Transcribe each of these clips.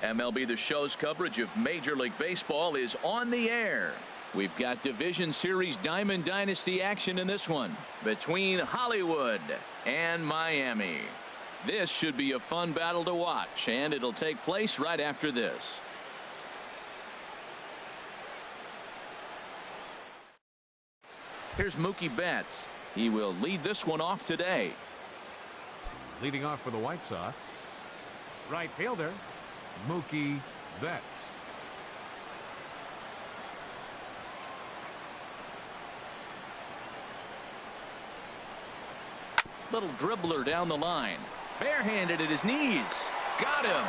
MLB The Show's coverage of Major League Baseball is on the air. We've got Division Series Diamond Dynasty action in this one between Hollywood and Miami. This should be a fun battle to watch, and it'll take place right after this. Here's Mookie Betts. He will lead this one off today. Leading off for the White Sox, right fielder Mookie Betts. Little dribbler down the line. Barehanded at his knees. Got him.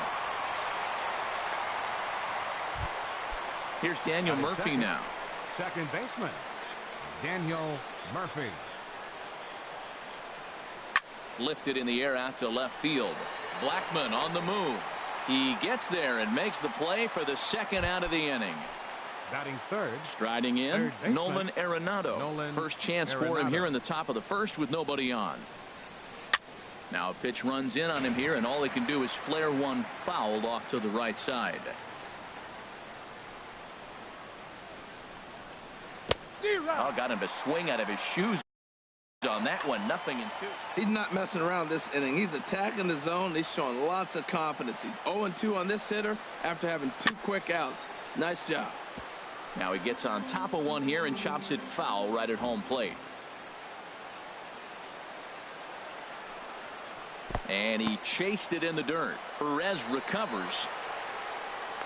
Here's Daniel Murphy now. Second baseman Daniel Murphy. Lifted in the air out to left field. Blackmon on the move. He gets there and makes the play for the second out of the inning. Batting third. Striding in, Nolan Arenado. First chance for him here in the top of the first with nobody on. Now a pitch runs in on him here, and all he can do is flare one foul off to the right side. Oh, got him to swing out of his shoes on that one. 0-2. He's not messing around this inning. He's attacking the zone. He's showing lots of confidence. He's 0-2 on this hitter after having 2 quick outs. Nice job. Now he gets on top of one here and chops it foul right at home plate. And he chased it in the dirt. Perez recovers.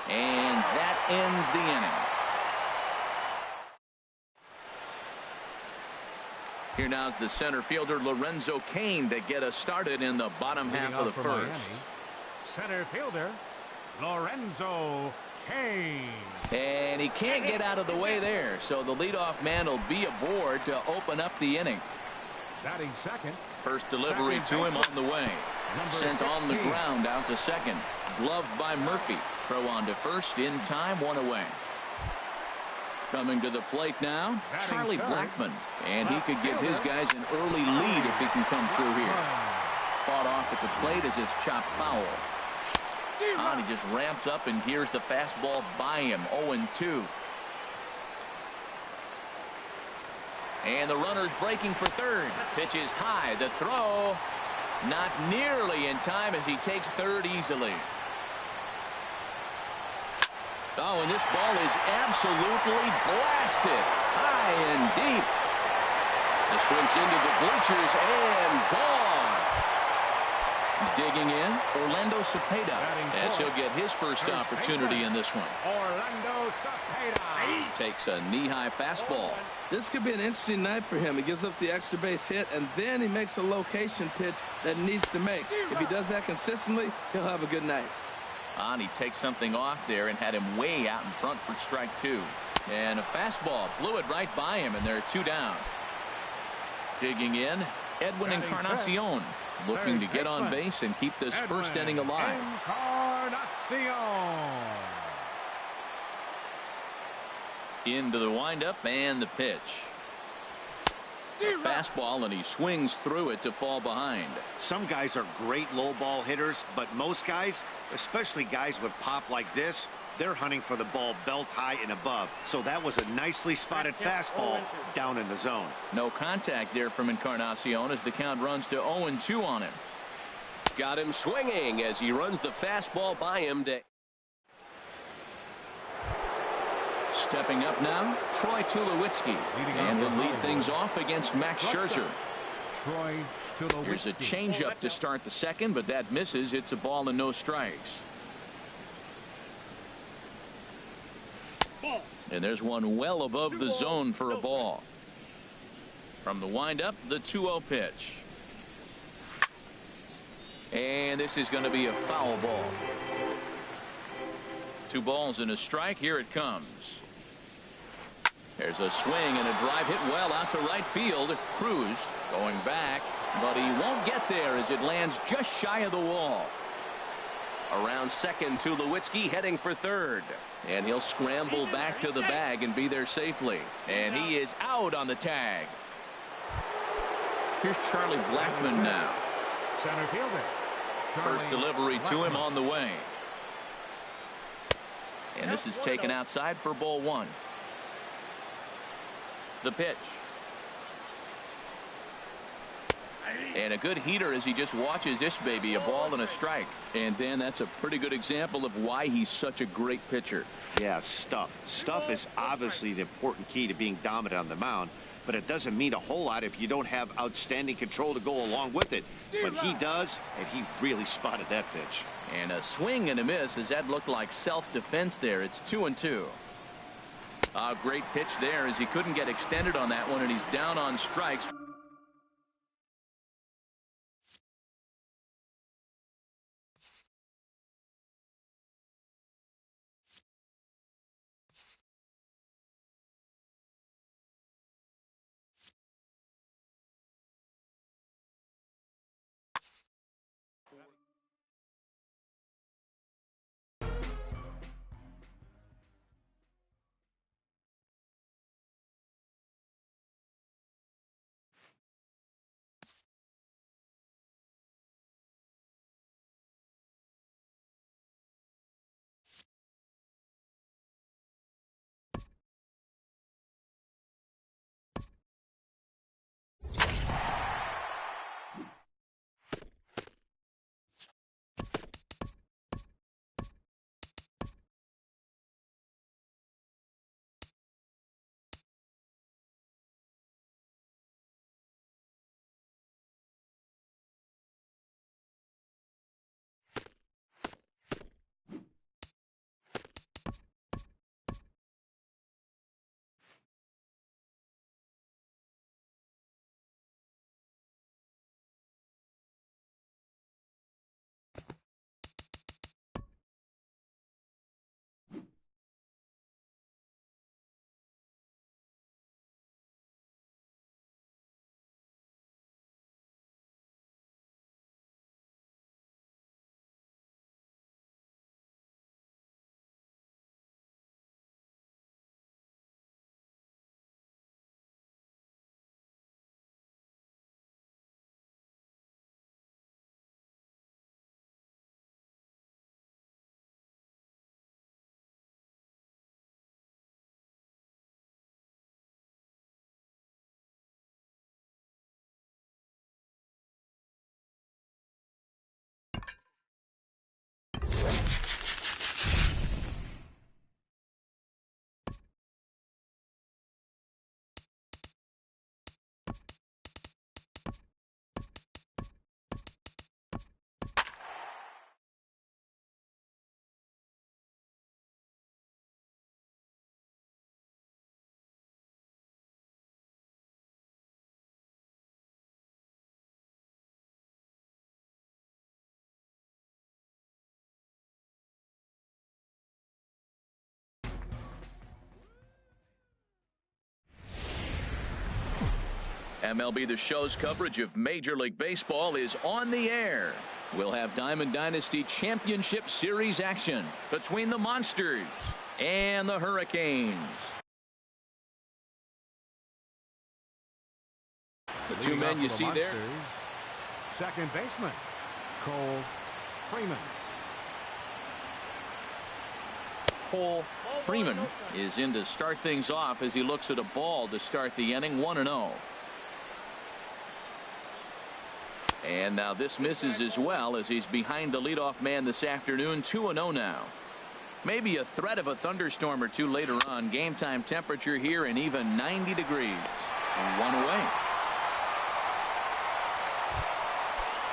And that ends the inning. Here now's the center fielder Lorenzo Cain to get us started in the bottom half of the first. Miami, center fielder Lorenzo Cain. And he can't get out of the way there, so the leadoff man will be aboard to open up the inning. Batting second. First delivery to him on the way. Sent on the ground out to second. Gloved by Murphy. Throw on to first in time, 1 away. Coming to the plate now, Charlie Blackmon. And he could give his guys an early lead if he can come through here. Fought off at the plate as it's chopped foul. And he just ramps up and here's the fastball by him. 0-2. And the runner's breaking for third. Pitch is high. The throw not nearly in time as he takes third easily. Oh, and this ball is absolutely blasted high and deep. This one's into the bleachers and gone. Digging in, Orlando Cepeda, as he'll get his first opportunity in this one. Orlando Cepeda takes a knee-high fastball. This could be an interesting night for him. He gives up the extra base hit, and then he makes a location pitch that he needs to make. If he does that consistently, he'll have a good night. And he takes something off there and had him way out in front for strike 2. And a fastball blew it right by him, and there are 2 down. Digging in, Edwin Encarnacion, looking to get on base and keep this first inning alive. Encarnacion. Into the windup and the pitch. A fastball, and he swings through it to fall behind. Some guys are great low ball hitters, but most guys, especially guys with pop like this, they're hunting for the ball belt high and above. So that was a nicely spotted fastball down in the zone. No contact there from Encarnacion as the count runs to 0-2 on him. Got him swinging as he runs the fastball by him to. Stepping up now, Troy Tulowitzki, and he'll lead things off against Max Scherzer. Here's a changeup to start the second, but that misses. It's a ball and no strikes. And there's one well above the zone for a ball. From the windup, the 2-0 pitch. And this is going to be a foul ball. 2 balls and a strike. Here it comes. There's a swing and a drive hit well out to right field. Cruz going back, but he won't get there as it lands just shy of the wall. Around second, Tulowitzki heading for third. And he'll scramble back to the bag and be there safely. And he is out on the tag. Here's Charlie Blackmon now. Center fielder. First delivery to him on the way. And this is taken outside for ball one. The pitch. And a good heater as he just watches this baby, a ball and a strike. And Dan, that's a pretty good example of why he's such a great pitcher. Yeah, stuff. Stuff is obviously the important key to being dominant on the mound, but it doesn't mean a whole lot if you don't have outstanding control to go along with it. But he does, and he really spotted that pitch. And a swing and a miss as that looked like self-defense there. It's 2-2. A great pitch there as he couldn't get extended on that one, and he's down on strikes. MLB The Show's coverage of Major League Baseball is on the air. We'll have Diamond Dynasty Championship Series action between the Monsters and the Hurricanes. The two men you see there. Second baseman, Cole Freeman. Cole Freeman is in to start things off as he looks at a ball to start the inning. 1-0. And now this misses as well as he's behind the leadoff man this afternoon. 2-0 now. Maybe a threat of a thunderstorm or two later on. Game time temperature here and even 90 degrees. And one away.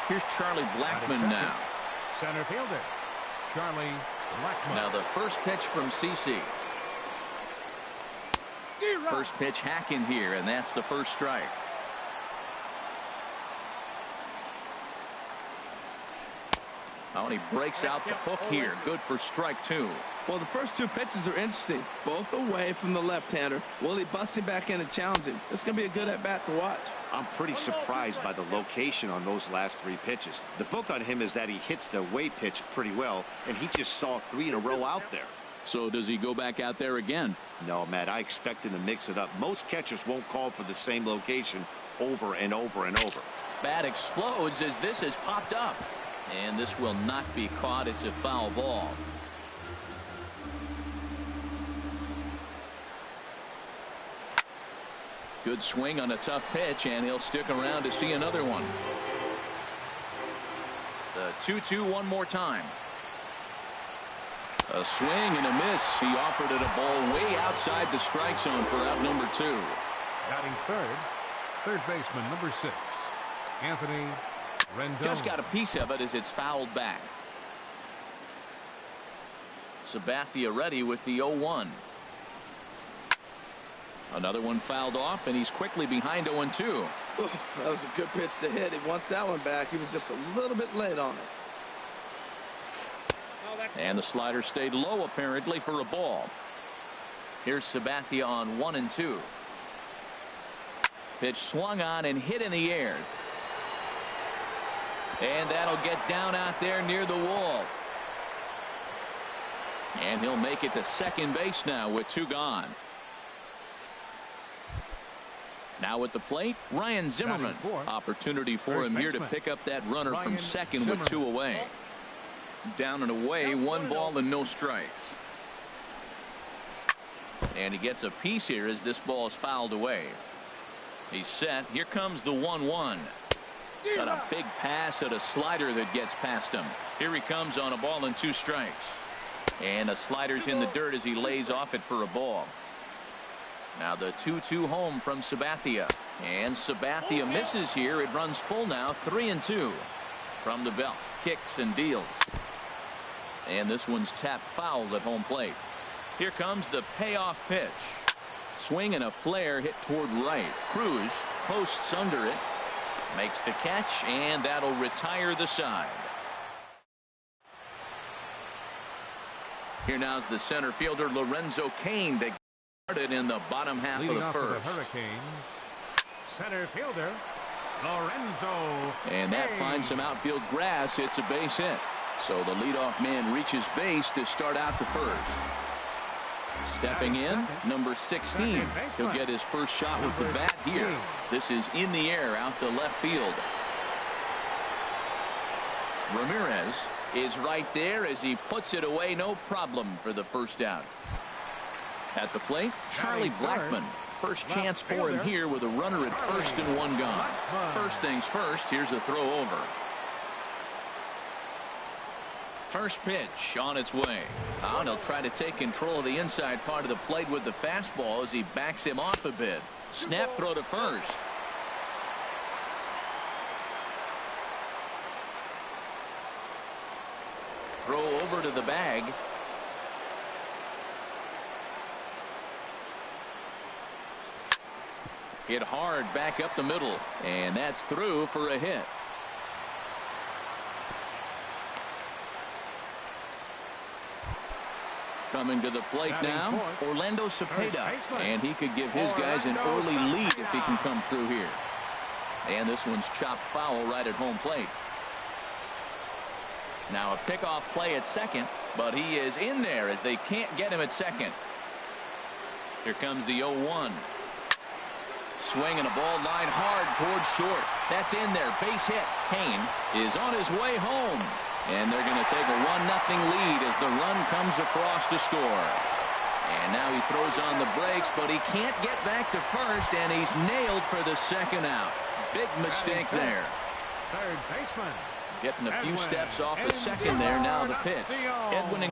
Here's Charlie Blackmon now. Center fielder Charlie Blackmon. Now the first pitch from CC. First pitch hack in here, and that's the first strike. Oh, and he breaks out the hook here. Good for strike two. Well, the first two pitches are interesting. Both away from the left-hander. Will he bust him back in and challenge him? It's going to be a good at-bat to watch. I'm pretty surprised by the location on those last three pitches. The book on him is that he hits the away pitch pretty well, and he just saw 3 in a row out there. So does he go back out there again? No, Matt, I expect him to mix it up. Most catchers won't call for the same location over and over and over. Bat explodes as this has popped up. And this will not be caught. It's a foul ball. Good swing on a tough pitch, and he'll stick around to see another one. The 2-2 one more time. A swing and a miss. He offered it a ball way outside the strike zone for out number 2. Batting third baseman number 6, Anthony Rendon. Just got a piece of it as it's fouled back. Sabathia ready with the 0-1. Another one fouled off, and he's quickly behind 0-2. Ooh, that was a good pitch to hit. He wants that one back. He was just a little bit late on it. And the slider stayed low apparently for a ball. Here's Sabathia on 1-2. Pitch swung on and hit in the air. And that'll get down out there near the wall. And he'll make it to second base now with 2 gone. Now at the plate, Ryan Zimmerman. Opportunity for him here to pick up that runner from second with 2 away. Down and away, 1 ball and no strikes. And he gets a piece here as this ball is fouled away. He's set. Here comes the 1-1. Got a big pass at a slider that gets past him. Here he comes on a ball and 2 strikes. And a slider's in the dirt as he lays off it for a ball. Now the 2-2 home from Sabathia. And Sabathia misses here. It runs full now, 3-2. From the belt, kicks and deals. And this one's tapped foul at home plate. Here comes the payoff pitch. Swing and a flare hit toward right. Cruz posts under it. Makes the catch, and that'll retire the side. Here now's the center fielder Lorenzo Cain to started in the bottom half Leading of the off first. for the Hurricanes, center fielder Lorenzo. And that finds some outfield grass. It's a base hit. So the leadoff man reaches base to start out the first. Stepping in, number 16. He'll get his first shot with the bat here. This is in the air out to left field. Ramirez is right there as he puts it away. No problem for the first out. At the plate, Charlie Blackmon. First chance for him here with a runner at first and 1 gone. First things first, here's a throw over. First pitch on its way. And he'll try to take control of the inside part of the plate with the fastball as he backs him off a bit. Snap throw to first. Throw over to the bag. Hit hard back up the middle, and that's through for a hit. Coming to the plate now, Orlando Cepeda, and he could give his guys an early lead if he can come through here. And this one's chopped foul right at home plate. Now a pickoff play at second, but he is in there as they can't get him at second. Here comes the 0-1. Swing and a ball line hard towards short. That's in there. Base hit. Cain is on his way home. And they're going to take a 1-0 lead as the run comes across to score. And now he throws on the brakes, but he can't get back to first, and he's nailed for the second out. Big mistake there. Third baseman. Getting a few steps off the second there. Now the pitch. Edwin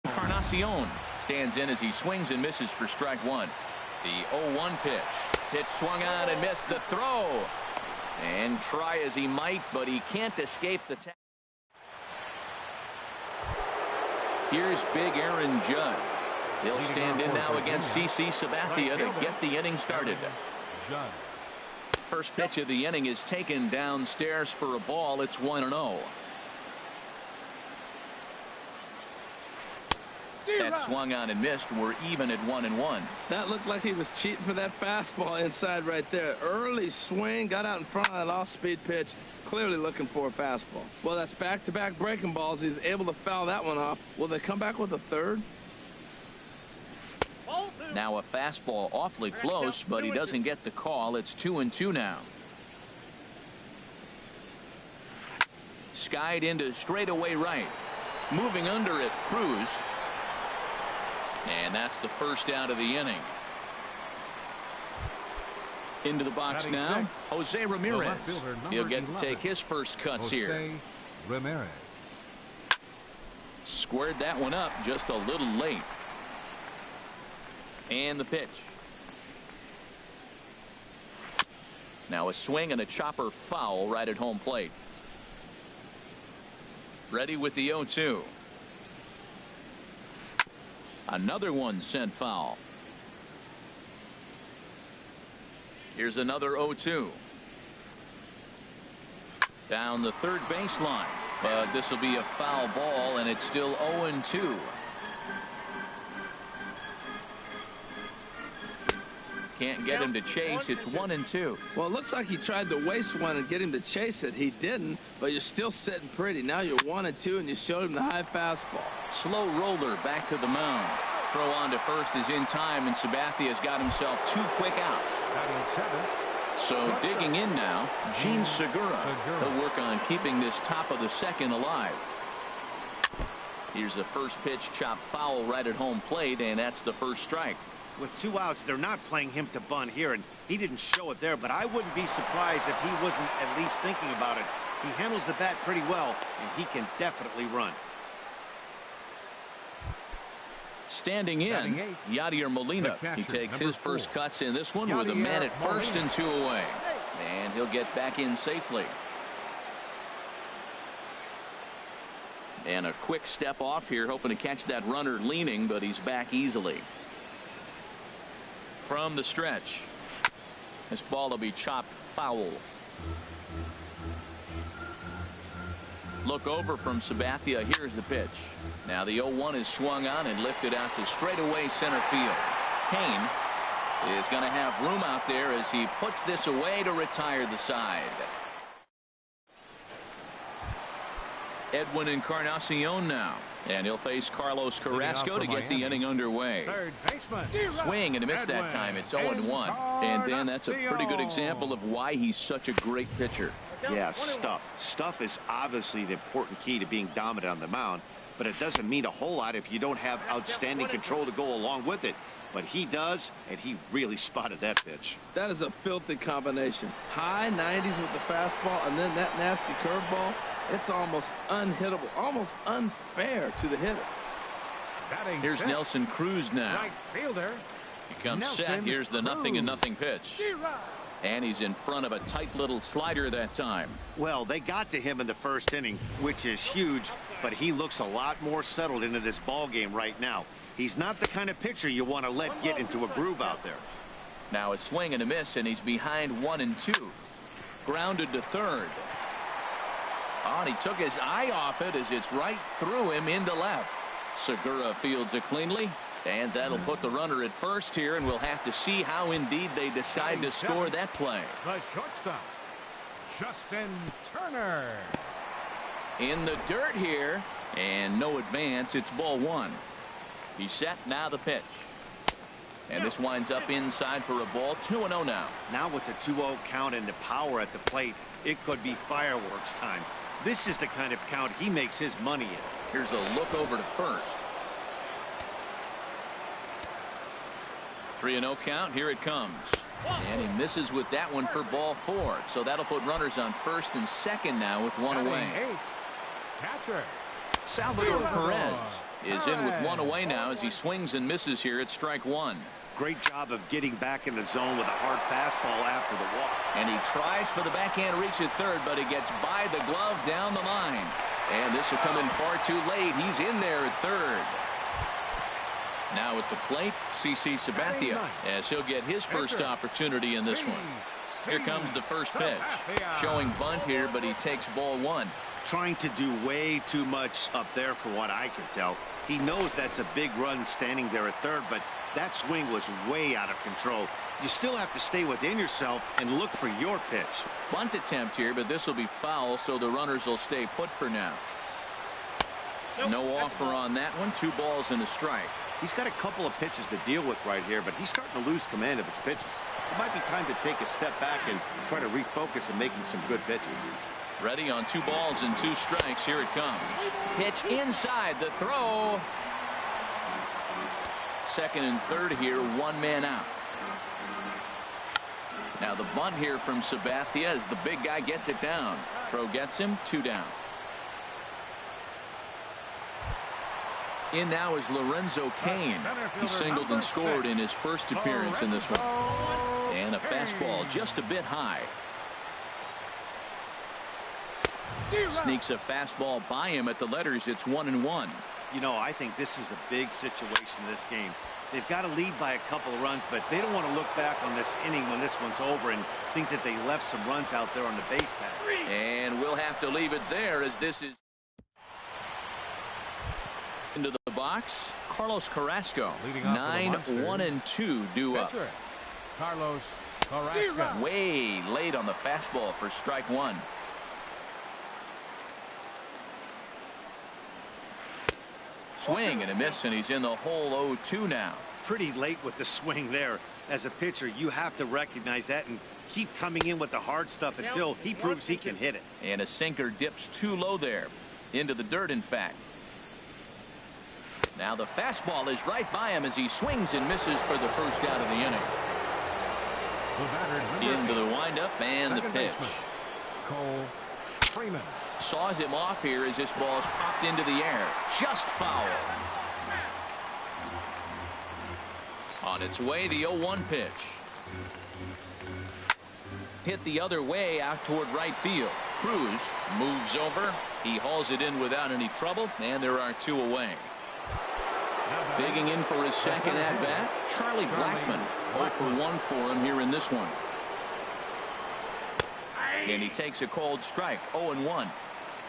Encarnacion stands in as he swings and misses for strike 1. The 0-1 pitch. Pitch swung on and missed the throw. And try as he might, but he can't escape the tap. Here's big Aaron Judge. He'll stand in now against CC Sabathia to get the inning started. First pitch of the inning is taken downstairs for a ball. It's 1-0. That swung on and missed. We're even at 1-1. That looked like he was cheating for that fastball inside right there. Early swing, got out in front of that off-speed pitch. Clearly looking for a fastball. Well, that's back-to-back breaking balls. He's able to foul that one off. Will they come back with a third? Now a fastball awfully close, but he doesn't get the call. It's 2-2 now. Skied into straightaway right. Moving under it, Cruz. And that's the first out of the inning. Into the box now, Jose Ramirez. He'll get to take his first cuts here. Ramirez. Squared that one up just a little late. And the pitch. Now a swing and a chopper foul right at home plate. Ready with the 0-2. Another one sent foul. Here's another 0-2. Down the third baseline. But this will be a foul ball, and it's still 0-2. Can't get him to chase. It's 1-2. Well, it looks like he tried to waste one and get him to chase it. He didn't, but you're still sitting pretty. Now you're 1-2, and you showed him the high fastball. Slow roller back to the mound. Throw on to first is in time, and Sabathia's got himself 2 quick outs. So digging in now, Gene Segura. He'll work on keeping this top of the second alive. Here's a first pitch chopped foul right at home plate, and that's the first strike. With 2 outs, they're not playing him to bunt here, and he didn't show it there, but I wouldn't be surprised if he wasn't at least thinking about it. He handles the bat pretty well, and he can definitely run. Standing in, Yadier Molina. He takes his first cuts in this one with a man at first and 2 away. And he'll get back in safely. And a quick step off here, hoping to catch that runner leaning, but he's back easily. From the stretch, this ball will be chopped foul. Look over from Sabathia. Here's the pitch. Now the 0-1 is swung on and lifted out to straightaway center field. Kane is going to have room out there as he puts this away to retire the side. Edwin Encarnacion now, and he'll face Carlos Carrasco to get the inning underway. Third baseman. Swing and a miss that time. It's 0-1. And then that's a pretty good example of why he's such a great pitcher. Yeah, stuff is obviously the important key to being dominant on the mound, but it doesn't mean a whole lot if you don't have outstanding control to go along with it. But he does, and he really spotted that pitch. That is a filthy combination. High 90s with the fastball, and then that nasty curveball. It's almost unhittable, almost unfair to the hitter. Here's Nelson Cruz now. Right fielder. He comes set. Here's the 0-0 pitch. And he's in front of a tight little slider that time. Well, they got to him in the first inning, which is huge, but he looks a lot more settled into this ball game right now. He's not the kind of pitcher you want to let get into a groove out there. Now a swing and a miss, and he's behind 1-2. Grounded to third. Oh, and he took his eye off it as it's right through him into left. Segura fields it cleanly, and that'll put the runner at first here, and we'll have to see how indeed they decide to score that play. The shortstop, Justin Turner. In the dirt here, and no advance. It's ball 1. He's set. Now the pitch. And this winds up inside for a ball. 2-0 now. Now with the 2-0 count and the power at the plate, it could be fireworks time. This is the kind of count he makes his money in. Here's a look over to first. 3-0 count. Here it comes. And he misses with that one for ball 4. So that'll put runners on first and second now with 1 away. Catcher Salvador Perez is in with 1 away now as he swings and misses here at strike 1. Great job of getting back in the zone with a hard fastball after the walk. And he tries for the backhand reach at third, but he gets by the glove down the line. And this will come in far too late. He's in there at third. Now at the plate, CC Sabathia, as he'll get his first opportunity in this one. Here comes the first pitch. Showing bunt here, but he takes ball 1. Trying to do way too much up there for what I can tell. He knows that's a big run standing there at third, but that swing was way out of control. You still have to stay within yourself and look for your pitch. Bunt attempt here, but this will be foul, so the runners will stay put for now. No offer on that one. 2 balls and a strike. He's got a couple of pitches to deal with right here, but he's starting to lose command of his pitches. It might be time to take a step back and try to refocus on making some good pitches. Ready on 2 balls and 2 strikes. Here it comes. Pitch inside. The throw. Second and third here. 1 man out. Now the bunt here from Sabathia as the big guy gets it down. Throw gets him. 2 down. In now is Lorenzo Cain. He singled and scored in his first appearance in this one. And a fastball just a bit high. Sneaks a fastball by him at the letters. It's 1-1. You know, I think this is a big situation in this game. They've got to lead by a couple of runs, but they don't want to look back on this inning when this one's over and think that they left some runs out there on the base path. And we'll have to leave it there as this is into the box. Carlos Carrasco. 9-1-2 due up. Carlos Carrasco. Way late on the fastball for strike 1. Swing and a miss, and he's in the hole 0-2 now. Pretty late with the swing there. As a pitcher, you have to recognize that and keep coming in with the hard stuff until he proves he can hit it. And a sinker dips too low there. Into the dirt, in fact. Now the fastball is right by him as he swings and misses for the first out of the inning. Into the windup and the pitch. Cole Freeman. Saws him off here as this ball's popped into the air. Just foul. On its way, the 0-1 pitch. Hit the other way out toward right field. Cruz moves over. He hauls it in without any trouble, and there are 2 away. Digging in for his second at-bat, Charlie Blackmon. 0 for 1 for him here in this one. And he takes a cold strike. 0-1.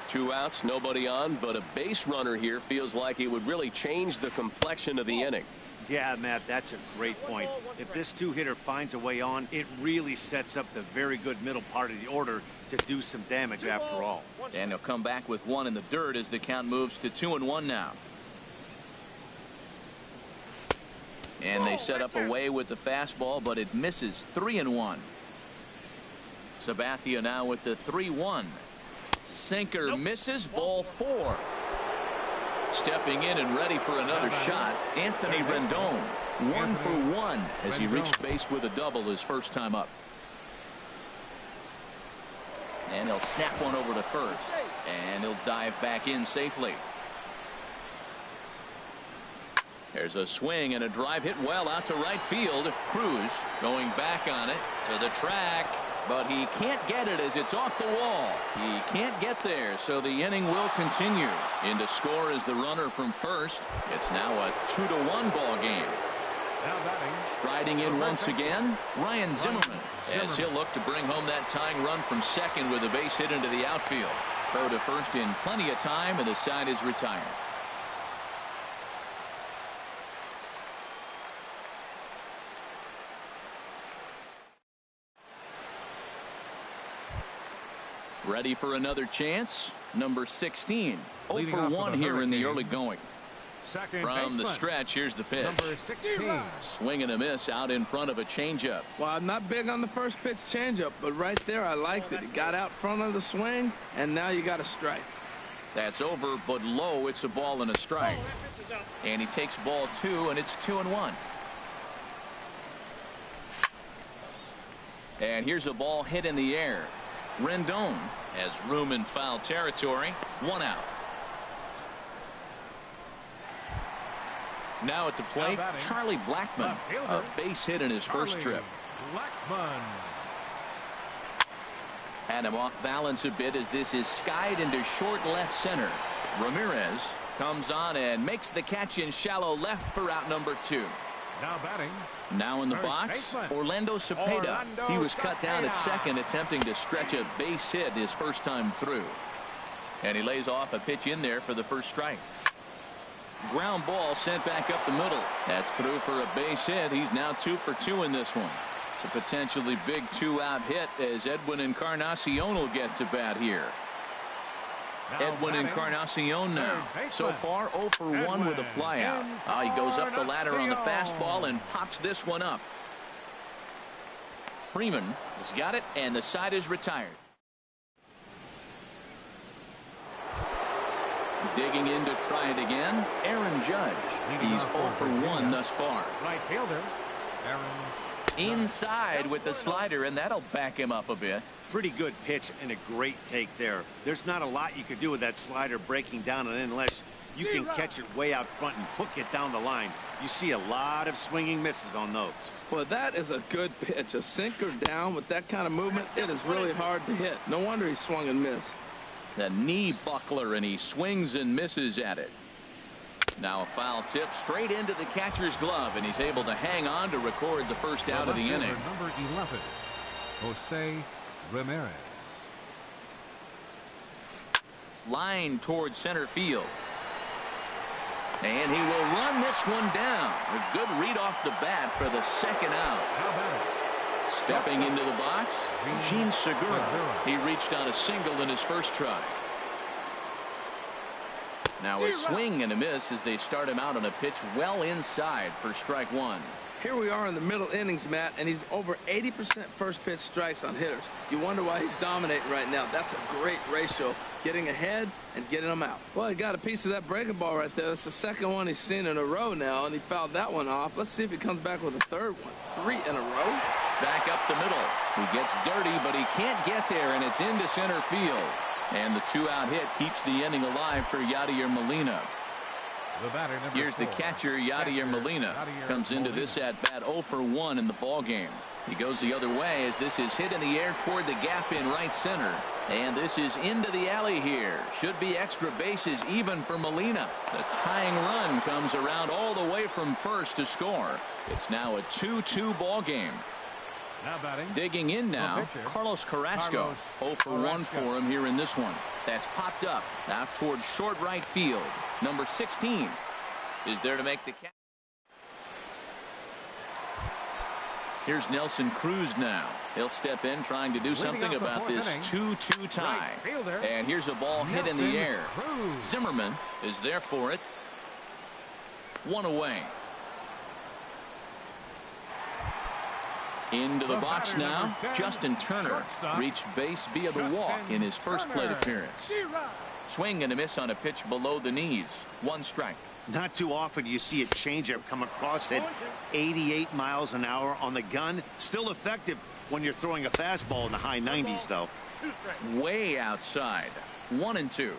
2 outs, nobody on, but a base runner here feels like it would really change the complexion of the inning. Yeah, Matt, that's a great point. If this 2-hitter finds a way on, it really sets up the very good middle part of the order to do some damage after all. And he'll come back with 1 in the dirt as the count moves to 2-1 now. And they set up away with the fastball, but it misses. 3-1. Sabathia now with the 3-1. Sinker misses. Ball 4. Stepping in and ready for another shot, Anthony Rendon. 1 for 1 as he reached base with a double his first time up. And he'll snap one over to first. And he'll dive back in safely. There's a swing and a drive hit well out to right field. Cruz going back on it to the track. But he can't get it as it's off the wall. He can't get there, so the inning will continue. In to score is the runner from first. It's now a 2-1 ball game. Striding in once again, Ryan Zimmerman, as he'll look to bring home that tying run from second with a base hit into the outfield. Throw to first in plenty of time, and the side is retired. Ready for another chance. Number 16. 0 for 1 here in the early going. From the stretch, here's the pitch. Number 16. Swing and a miss out in front of a changeup. Well, I'm not big on the first pitch changeup, but right there I liked it. It got out front of the swing, and now you got a strike. That's over, but low. It's a ball and a strike. And he takes ball 2, and it's 2-1. And here's a ball hit in the air. Rendon has room in foul territory. 1 out. Now at the plate, Charlie Blackmon. A base hit in his first trip. Blackmon. Had him off balance a bit as this is skied into short left center. Ramirez comes on and makes the catch in shallow left for out number 2. Now batting. Now in the box, Orlando Cepeda. He was cut down at second, attempting to stretch a base hit his first time through. And he lays off a pitch in there for the first strike. Ground ball sent back up the middle. That's through for a base hit. He's now 2 for 2 in this one. It's a potentially big 2-out hit as Edwin Encarnacion will get to bat here. Edwin Encarnacion now. So far 0 for 1 with a flyout. He goes up the ladder on the fastball and pops this one up. Freeman has got it, and the side is retired. Digging in to try it again, Aaron Judge. He's 0 for 1 thus far. Right fielder, Aaron. Inside with the slider, and that'll back him up a bit. Pretty good pitch and a great take there. There's not a lot you could do with that slider breaking down and unless you can catch it way out front and hook it down the line. You see a lot of swinging misses on those. Well, that is a good pitch. A sinker down with that kind of movement, it is really hard to hit. No wonder he swung and missed. The knee buckler, and he swings and misses at it. Now a foul tip straight into the catcher's glove, and he's able to hang on to record the first out of the inning. Number 11, Jose Ramirez. Line towards center field. And he will run this one down. A good read off the bat for the second out. Stepping into the box, Gene Segura. He reached on a single in his first try. Now a swing and a miss as they start him out on a pitch well inside for strike one. Here we are in the middle innings, Matt, and he's over 80% first pitch strikes on hitters. You wonder why he's dominating right now. That's a great ratio, getting ahead and getting them out. Well, he got a piece of that breaking ball right there. That's the second one he's seen in a row now, and he fouled that one off. Let's see if he comes back with a third one. 3 in a row. Back up the middle. He gets dirty, but he can't get there, and it's into center field. And the 2-out hit keeps the inning alive for Yadier Molina. Here's the catcher, Yadier Molina. Comes into this at-bat 0 for 1 in the ballgame. He goes the other way as this is hit in the air toward the gap in right center. And this is into the alley here. Should be extra bases even for Molina. The tying run comes around all the way from first to score. It's now a 2-2 ballgame. Now batting. Digging in now, Carlos Carrasco. 0 for 1 for him here in this one. That's popped up out towards short right field. Number 16 is there to make the catch. Here's Nelson Cruz now. He'll step in trying to do something about this 2-2 tie. And here's a ball hit in the air. Zimmerman is there for it. 1 away. Into the box now, Justin Turner reached base via the walk in his first plate appearance. Swing and a miss on a pitch below the knees. 1 strike. Not too often you see a changeup come across at 88 miles an hour on the gun. Still effective when you're throwing a fastball in the high 90s, though. Way outside. 1-2.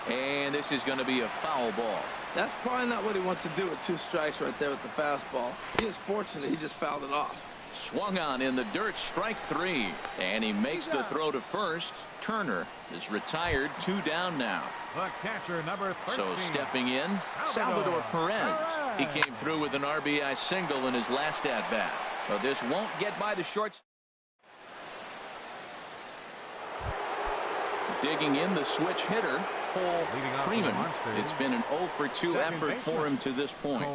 And this is going to be a foul ball. That's probably not what he wants to do with 2 strikes right there with the fastball. He is fortunate he just fouled it off. Swung on in the dirt, strike 3. And he makes the throw to first. Turner is retired, 2 down now. The catcher, number 13. So stepping in, Salvador Perez. He came through with an RBI single in his last at-bat. But this won't get by the shorts. Digging in the switch hitter, Cole Freeman. It's been an 0 for 2 effort for him to this point.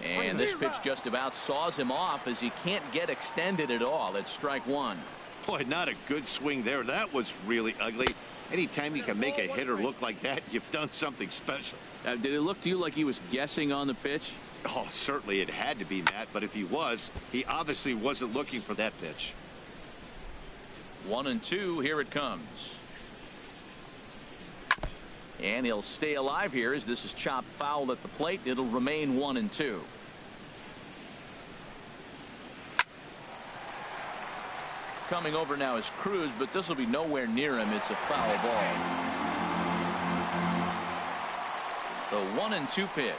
And this pitch just about saws him off as he can't get extended at all. It's strike 1. Boy, not a good swing there. That was really ugly. Anytime you can make a hitter look like that, you've done something special. Did it look to you like he was guessing on the pitch? Oh, certainly it had to be, Matt. But if he was, he obviously wasn't looking for that pitch. 1-2. Here it comes. And he'll stay alive here as this is chopped foul at the plate. It'll remain 1-2. Coming over now is Cruz, but this will be nowhere near him. It's a foul ball. The 1-2 pitch.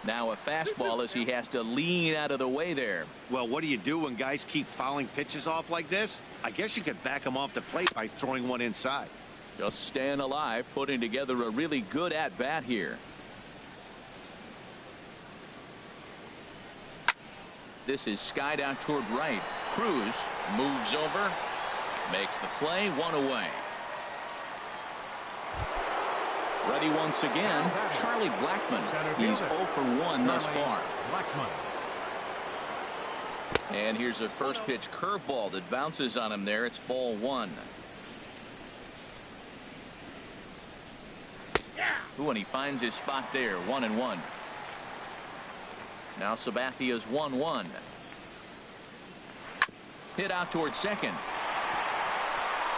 Now a fastball as he has to lean out of the way there. Well, what do you do when guys keep fouling pitches off like this? I guess you could back them off the plate by throwing one inside. Just staying alive, putting together a really good at-bat here. This is skied out toward right. Cruz moves over, makes the play, 1 away. Ready once again, Charlie Blackmon. He's 0 for 1 thus far. And here's a first pitch curveball that bounces on him there. It's ball 1. Ooh, and he finds his spot there. 1-1. Now Sabathia's 1-1. Hit out towards second.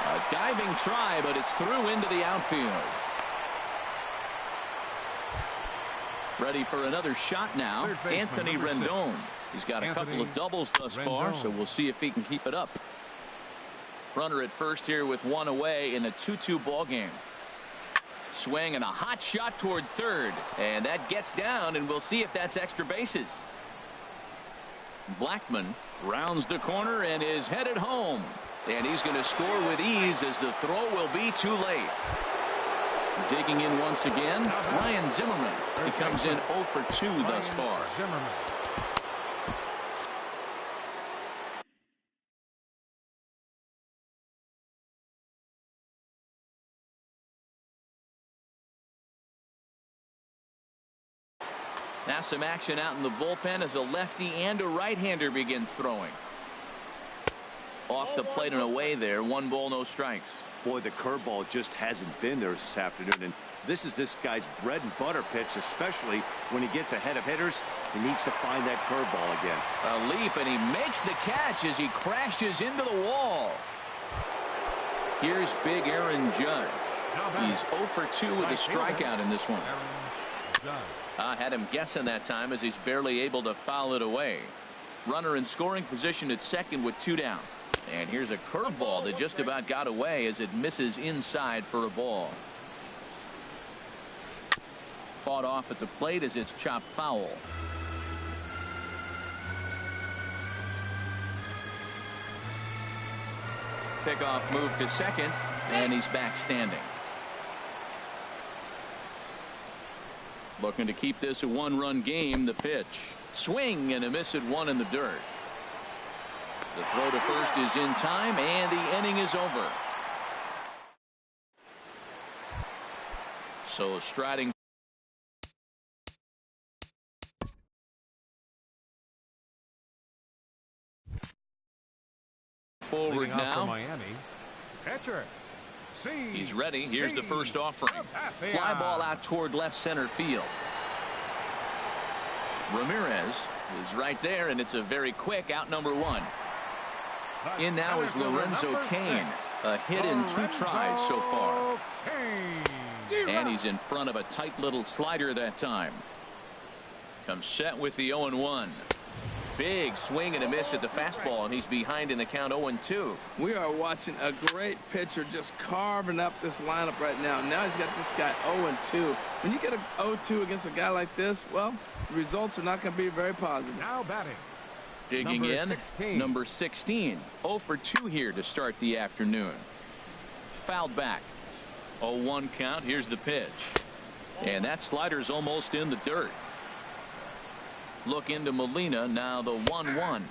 A diving try, but it's through into the outfield. Ready for another shot now, Anthony Rendon. He's got a couple of doubles thus far, so we'll see if he can keep it up. Runner at first here with one away in a 2-2 ball game. Swing and a hot shot toward third, and that gets down, and we'll see if that's extra bases. Blackman rounds the corner and is headed home, and he's going to score with ease as the throw will be too late. Digging in once again, Ryan Zimmerman. He comes in 0 for 2 thus far. Now some action out in the bullpen as a lefty and a right-hander begin throwing. Off the plate and away there. 1 ball, no strikes. Boy, the curveball just hasn't been there this afternoon, and this is this guy's bread and butter pitch, especially when he gets ahead of hitters. He needs to find that curveball again. A leap, and he makes the catch as he crashes into the wall. Here's big Aaron Judge. He's 0 for 2 with a strikeout in this one. I had him guessing that time as he's barely able to foul it away. Runner in scoring position at second with 2 down. And here's a curveball that just about got away as it misses inside for a ball. Fought off at the plate as it's chopped foul. Pickoff move to second, and he's back standing. Looking to keep this a 1-run game. The pitch. Swing and a miss at 1 in the dirt. The throw to first is in time, and the inning is over. So striding forward now. Miami. Pitcher. He's ready. Here's the first offering. Fly ball out toward left center field. Ramirez is right there, and it's a very quick out number 1. In now is Lorenzo Cain. A hit in 2 tries so far. And he's in front of a tight little slider that time. Comes set with the 0-1. Big swing and a miss at the fastball, and he's behind in the count 0-2. We are watching a great pitcher just carving up this lineup right now. Now he's got this guy 0-2. When you get a 0-2 against a guy like this, well, the results are not going to be very positive. Now batting. Digging in, number 16. 0 for 2 here to start the afternoon. Fouled back. 0-1 count. Here's the pitch. And that slider's almost in the dirt. Look into Molina. Now the 1-1.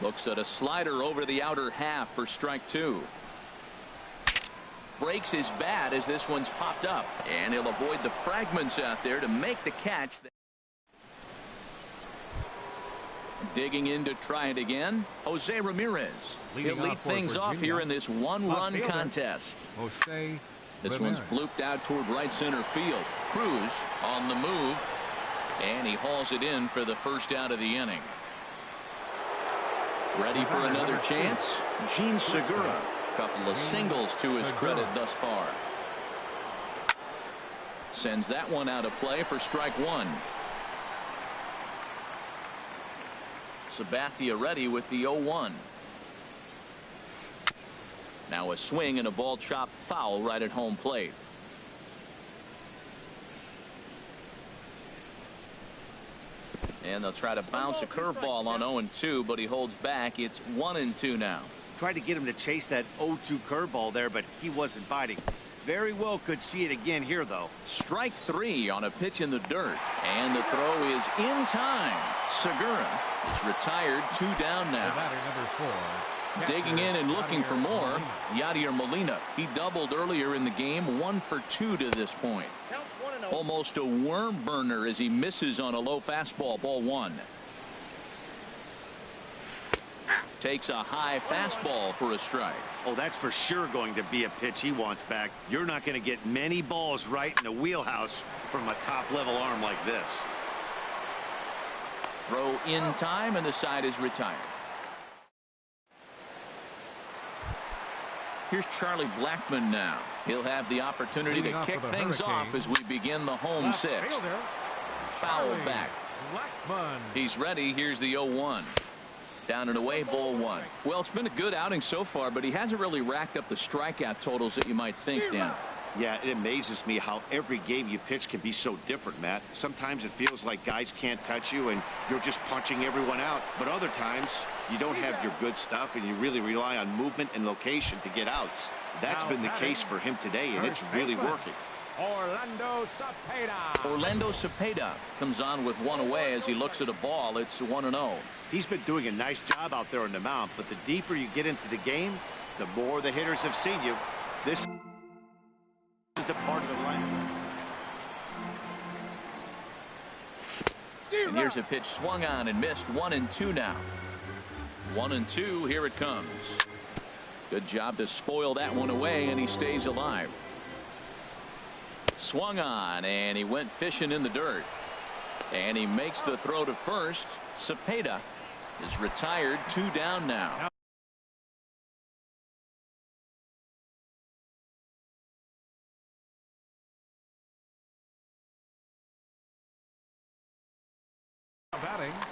Looks at a slider over the outer half for strike 2. Breaks his bat as this one's popped up. And he'll avoid the fragments out there to make the catch. Digging in to try it again. Jose Ramirez. He'll lead things off here in this 1-run contest. This one's blooped out toward right center field. Cruz on the move. And he hauls it in for the first out of the inning. Ready for another chance. Gene Segura. Couple of singles to his credit thus far. Sends that one out of play for strike 1. Sabathia ready with the 0-1. Now a swing and a ball chopped foul right at home plate. And they'll try to bounce a curveball on 0-2, but he holds back. It's 1-2 now. Tried to get him to chase that 0-2 curveball there, but he wasn't biting. Very well could see it again here, though. Strike 3 on a pitch in the dirt, and the throw is in time. Segura is retired. 2 down now. Digging in and looking for more. Yadier Molina. He doubled earlier in the game. 1 for 2 to this point. Almost a worm burner as he misses on a low fastball. Ball 1. Takes a high fastball for a strike. Oh, that's for sure going to be a pitch he wants back. You're not going to get many balls right in the wheelhouse from a top-level arm like this. Throw in time, and the side is retired. Here's Charlie Blackmon now. He'll have the opportunity to kick things off as we begin the home sixth. Foul back. He's ready. Here's the 0-1. Down and away, ball one. Well, it's been a good outing so far, but he hasn't really racked up the strikeout totals that you might think, Dan. Yeah, it amazes me how every game you pitch can be so different, Matt. Sometimes it feels like guys can't touch you and you're just punching everyone out. But other times you don't have your good stuff and you really rely on movement and location to get outs. That's been the case for him today, and it's really working. Orlando Cepeda comes on with one away as he looks at a ball. It's 1-0. He's been doing a nice job out there on the mound, but the deeper you get into the game, the more the hitters have seen you. This is the part of the line. And here's a pitch swung on and missed. 1-2 now. 1-2. Here it comes. Good job to spoil that one away, and he stays alive. Swung on, and he went fishing in the dirt. And he makes the throw to first. Cepeda is retired. 2 down now.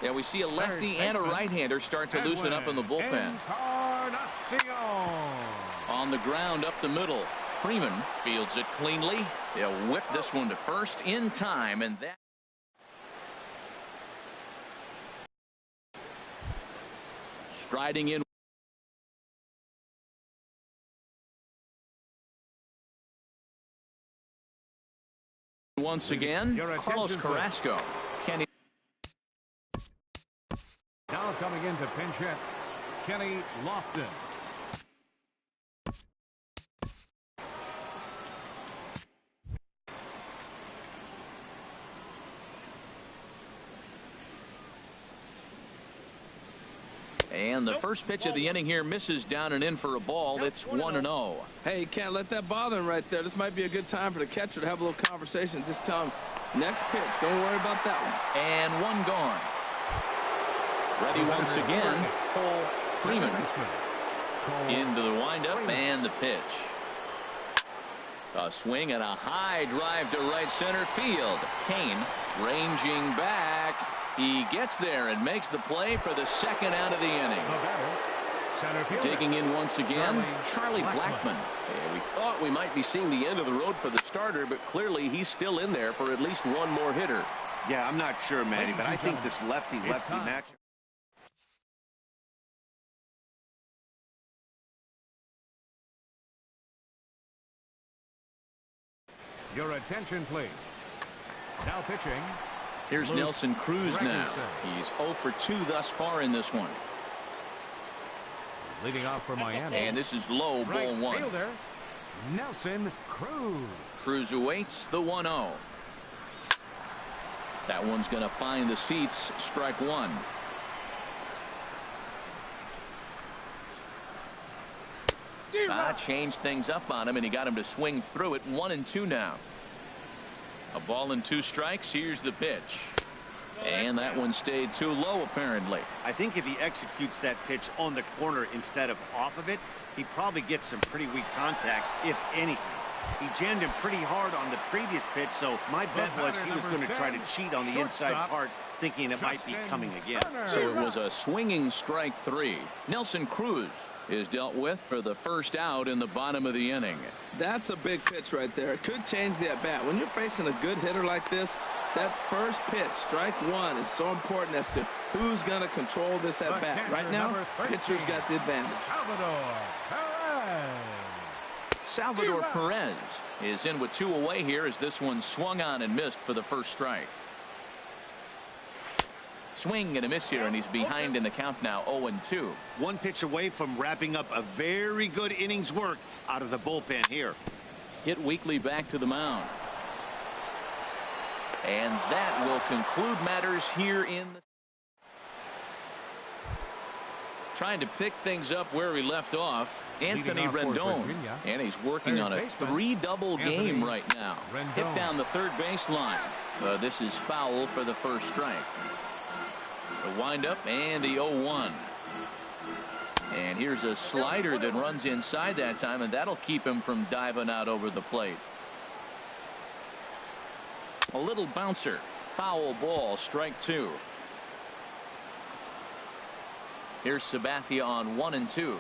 Yeah, we see a lefty and a right-hander start to loosen up in the bullpen. On the ground up the middle. Freeman fields it cleanly. They'll whip this one to first in time, and that striding in once again. Carlos Carrasco. Kenny. Now coming in to pinch hit, Kenny Lofton. And the first pitch of the inning here misses down and in for a ball. It's 1-0. Hey, you can't let that bother him right there. This might be a good time for the catcher to have a little conversation. Just tell him, next pitch. Don't worry about that one. And one gone. Ready once again. Cole Freeman into the windup and the pitch. A swing and a high drive to right center field. Kane ranging back. He gets there and makes the play for the second out of the inning. Taking in once again, Charlie Blackmon. Yeah, we thought we might be seeing the end of the road for the starter, but clearly he's still in there for at least one more hitter. Yeah, I'm not sure, Manny, but I think this lefty-lefty match. Your attention, please. Now pitching. Here's Nelson Cruz now. He's 0 for 2 thus far in this one. Leading off for Miami. And this is low, ball one. Fielder, Nelson Cruz. Cruz awaits the 1-0. That one's going to find the seats. Strike one. Changed things up on him, and he got him to swing through it. 1-2 now. A ball and 2 strikes. Here's the pitch. And that one stayed too low, apparently. I think if he executes that pitch on the corner instead of off of it, he probably gets some pretty weak contact, if anything. He jammed him pretty hard on the previous pitch, so my bet was he was going to try to cheat on the inside part, thinking it might be coming again. So it was a swinging strike 3. Nelson Cruz is dealt with for the first out in the bottom of the inning. That's a big pitch right there. It could change the at-bat. When you're facing a good hitter like this, that first pitch, strike one, is so important as to who's going to control this at-bat. Right now, pitcher's got the advantage. Salvador Perez is in with 2 away here as this one swung on and missed for the first strike. Swing and a miss here, and he's behind in the count now, 0-2. One pitch away from wrapping up a very good innings work out of the bullpen here. Hit weekly back to the mound. And that will conclude matters here in the... Trying to pick things up where we left off. Anthony Rendon, and he's working on a 3-double game right now. Hit down the third baseline. This is foul for the first strike. The windup and the 0-1. And here's a slider that runs inside that time, and that'll keep him from diving out over the plate. A little bouncer. Foul ball, strike 2. Here's Sabathia on 1-2.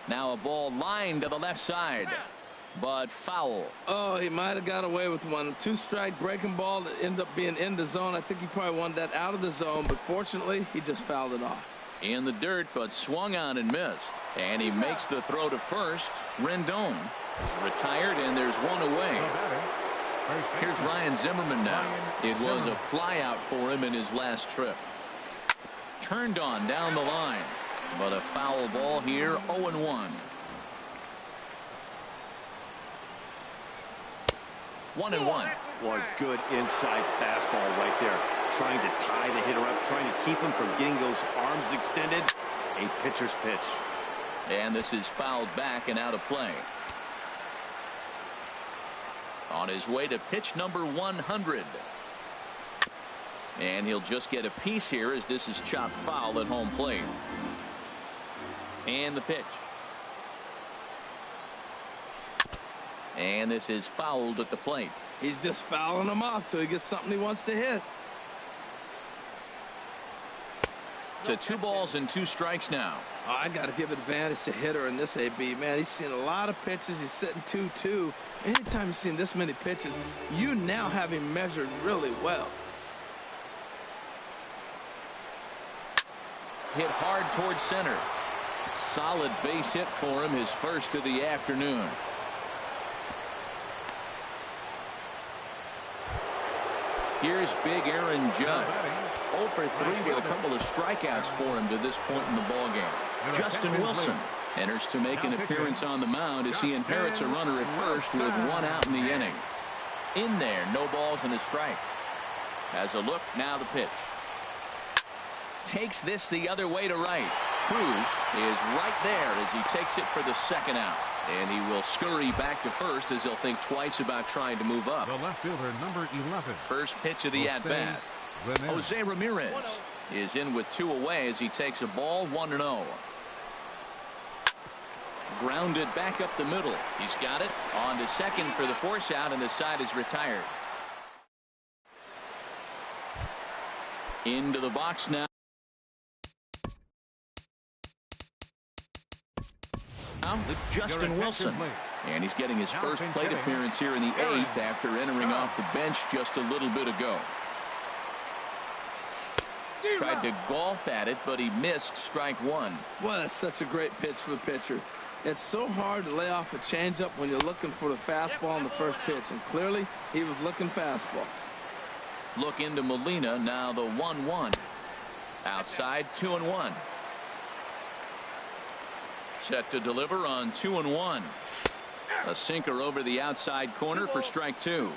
Now a ball lined to the left side, but foul. Oh, he might have got away with one. 2-strike breaking ball that ended up being in the zone. I think he probably wanted that out of the zone, but fortunately, he just fouled it off. In the dirt, but swung on and missed. And he makes the throw to first. Rendon is retired, and there's one away. Here's Ryan Zimmerman now. It was a flyout for him in his last trip. Turned on down the line, but a foul ball here. 0-1. 1-1. One good inside fastball right there. Trying to tie the hitter up, trying to keep him from getting those arms extended. A pitcher's pitch. And this is fouled back and out of play. On his way to pitch number 100. And he'll just get a piece here as this is chopped foul at home plate. And the pitch. And this is fouled at the plate. He's just fouling him off till he gets something he wants to hit. To 2 balls and 2 strikes now. Oh, I got to give advantage to hitter in this AB. Man, he's seen a lot of pitches. He's sitting 2-2. Anytime you've seen this many pitches, you now have him measured really well. Hit hard towards center. Solid base hit for him, his first of the afternoon. Here's big Aaron Judge. 0 for 3 with a couple of strikeouts for him to this point in the ballgame. Justin Wilson enters to make an appearance on the mound as he inherits a runner at first with 1 out in the inning. In there, no balls and a strike. Has a look, now the pitch. Takes this the other way to right. Cruz is right there as he takes it for the 2nd out. And he will scurry back to first as he'll think twice about trying to move up. The left fielder, number 11. First pitch of the at-bat. Jose Ramirez is in with 2 away as he takes a ball. 1-0. Grounded back up the middle. He's got it on to second for the force out, and the side is retired. Into the box now. Justin Wilson, and he's getting his first plate appearance here in the 8th after entering off the bench just a little bit ago. Tried to golf at it, but he missed strike 1. Well, that's such a great pitch for the pitcher. It's so hard to lay off a changeup when you're looking for the fastball on the first pitch, and clearly he was looking fastball. Look into Molina, now the 1-1. Outside, 2-1. Set to deliver on 2-1. A sinker over the outside corner for strike 2.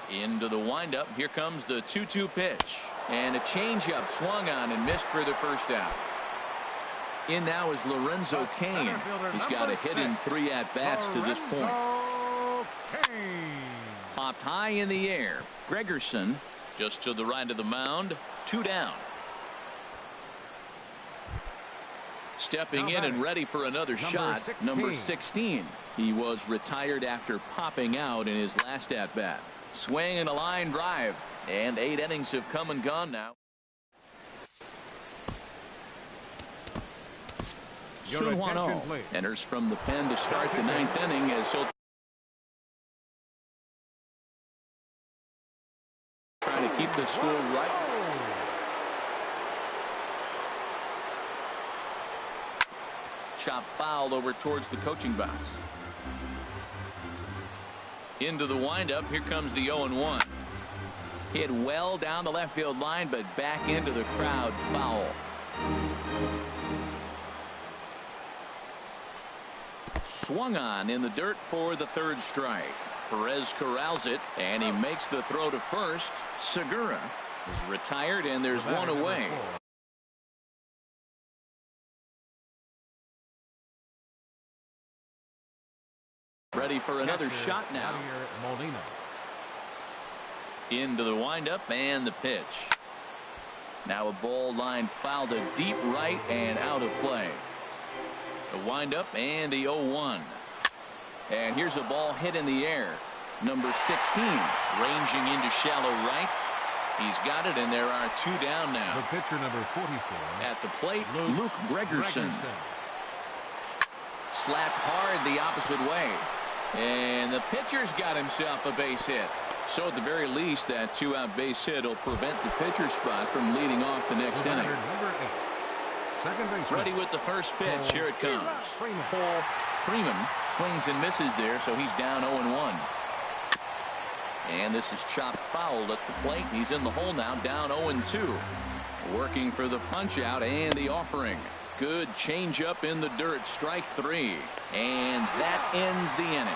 Into the windup. Here comes the 2-2 pitch. And a changeup swung on and missed for the first out. In now is Lorenzo Cain. He's got a hit in 3 at-bats to this point. Popped high in the air. Gregerson just to the right of the mound. 2 down. Stepping in and ready for another shot, number 16. He was retired after popping out in his last at-bat. Swing and a line drive, and 8 innings have come and gone now. Sun Hwan-Oh enters from the pen to start the 9th inning as he'll try to keep the score right. Chop foul over towards the coaching box. Into the windup. Here comes the 0-1. Hit well down the left field line, but back into the crowd. Foul. Swung on in the dirt for the 3rd strike. Perez corrals it, and he makes the throw to first. Segura is retired, and there's 1 away. Ready for another shot now. Molina. Into the windup and the pitch. Now a ball line foul to deep right and out of play. The windup and the 0-1. And here's a ball hit in the air. Number 16 ranging into shallow right. He's got it, and there are 2 down now. The pitcher, number 44. At the plate, Luke Gregerson. Slapped hard the opposite way. And the pitcher's got himself a base hit. So at the very least, that 2-out base hit will prevent the pitcher spot from leading off the next inning. Second base. Ready with the first pitch. Here it comes. Paul Freeman swings and misses there, so he's down 0-1. And this is chopped foul at the plate. He's in the hole now, down 0-2. Working for the punch out and the offering. Good changeup in the dirt. Strike 3. And that ends the inning.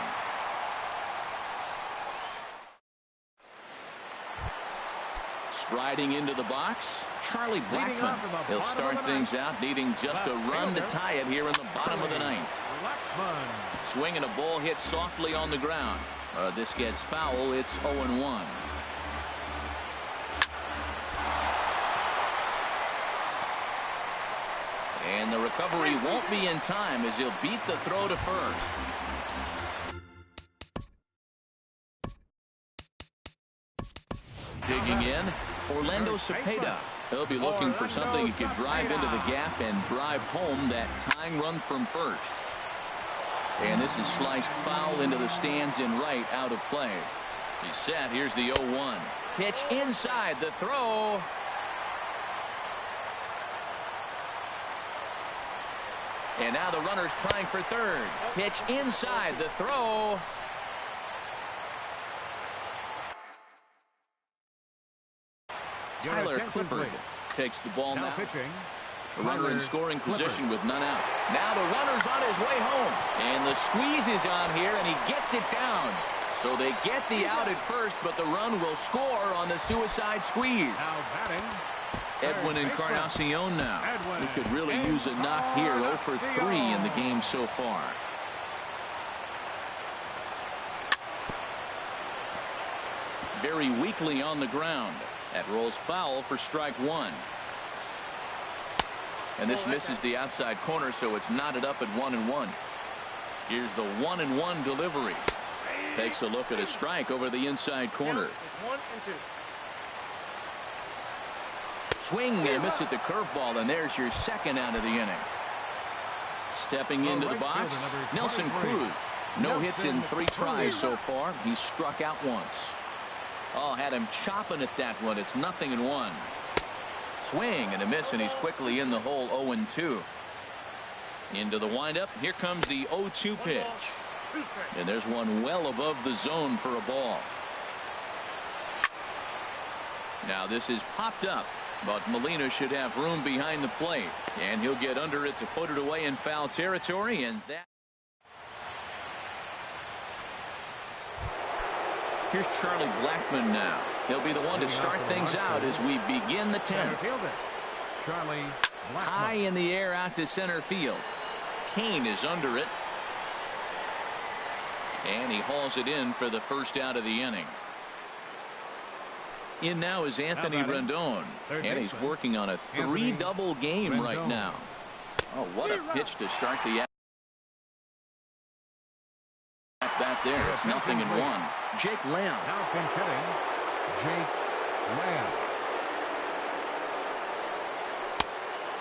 Striding into the box, Charlie Blackmon. He'll start things out, needing just a run to tie it here in the bottom of the ninth. Swinging a ball hit softly on the ground. This gets foul. It's 0-1. And the recovery won't be in time as he'll beat the throw to first. Digging in, Orlando Cepeda. He'll be looking for something he could drive into the gap and drive home that tying run from first. And this is sliced foul into the stands in right, out of play. He's set. Here's the 0-1. Pitch inside, the throw. And now the runner's trying for third. Pitch inside, the throw. Tyler Clippard takes the ball now. Pitching. The runner in scoring position with none out. Now the runner's on his way home. And the squeeze is on here, and he gets it down. So they get the out at first, but the run will score on the suicide squeeze. Now batting. Edwin Encarnacion now. He could really use a knock here. 0 for 3 in the game so far. Very weakly on the ground. That rolls foul for strike 1. And this misses the outside corner, so it's knotted up at 1-1. Here's the 1-1 delivery. Takes a look at a strike over the inside corner. Swing and a miss at the curveball, and there's your second out of the inning. Stepping into the box, Nelson Cruz. No hits in 3 tries so far. He's struck out once. Oh, had him chopping at that one. It's 0-1. Swing and a miss, and he's quickly in the hole. 0-2. Into the windup. Here comes the 0-2 pitch. And there's one well above the zone for a ball. Now this is popped up, but Molina should have room behind the plate, and he'll get under it to put it away in foul territory. And that. Here's Charlie Blackmon now. He'll be the one to start things out as we begin the 10th. Charlie Blackmon. High in the air out to center field. Kane is under it. And he hauls it in for the first out of the inning. In now is Anthony Rendon. And he's working on a 3-double game right now. Oh, what a pitch to start the bat there. It's 0-1. Jake Lamb. Now pinch hitting. Jake Lamb.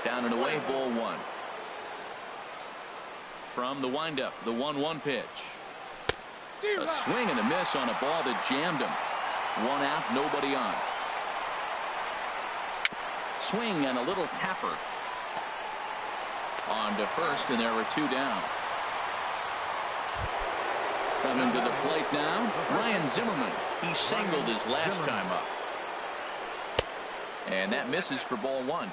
Down and away, ball 1. From the windup, the 1-1 pitch. A swing and a miss on a ball that jammed him. 1 out, nobody on. Swing and a little tapper. On to first, and there were 2 down. Coming to the plate now, Ryan Zimmerman. He singled his last time up. And that misses for ball 1.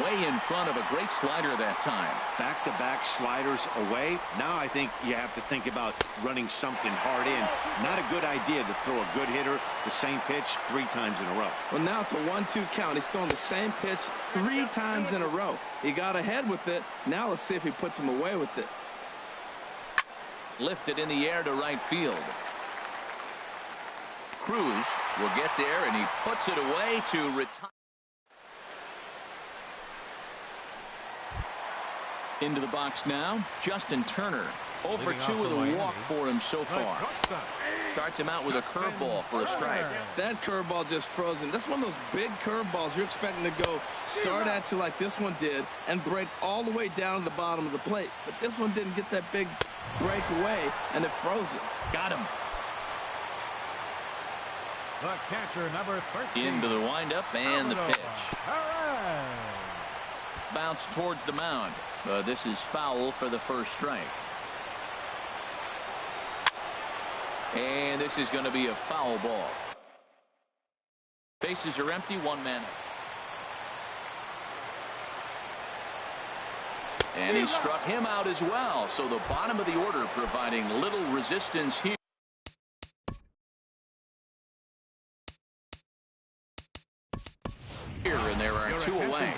Way in front of a great slider that time. Back-to-back sliders away. Now I think you have to think about running something hard in. Not a good idea to throw a good hitter the same pitch 3 times in a row. Well, now it's a 1-2 count. He's throwing the same pitch 3 times in a row. He got ahead with it. Now let's see if he puts him away with it. Lifted in the air to right field. Cruz will get there, and he puts it away to retire. Into the box now, Justin Turner. 0 for 2 with a walk for him so far. Starts him out with a curveball for a strike. That curveball just frozen. That's one of those big curveballs you're expecting to go start at you like this one did and break all the way down to the bottom of the plate. But this one didn't get that big break away, and it froze it. Got him. The catcher, number 13. Into the windup and the pitch. Hooray! Bounce towards the mound. This is foul for the first strike. And this is going to be a foul ball. Bases are empty, 1 man. And he struck him out as well. So the bottom of the order providing little resistance here. And there are 2 away.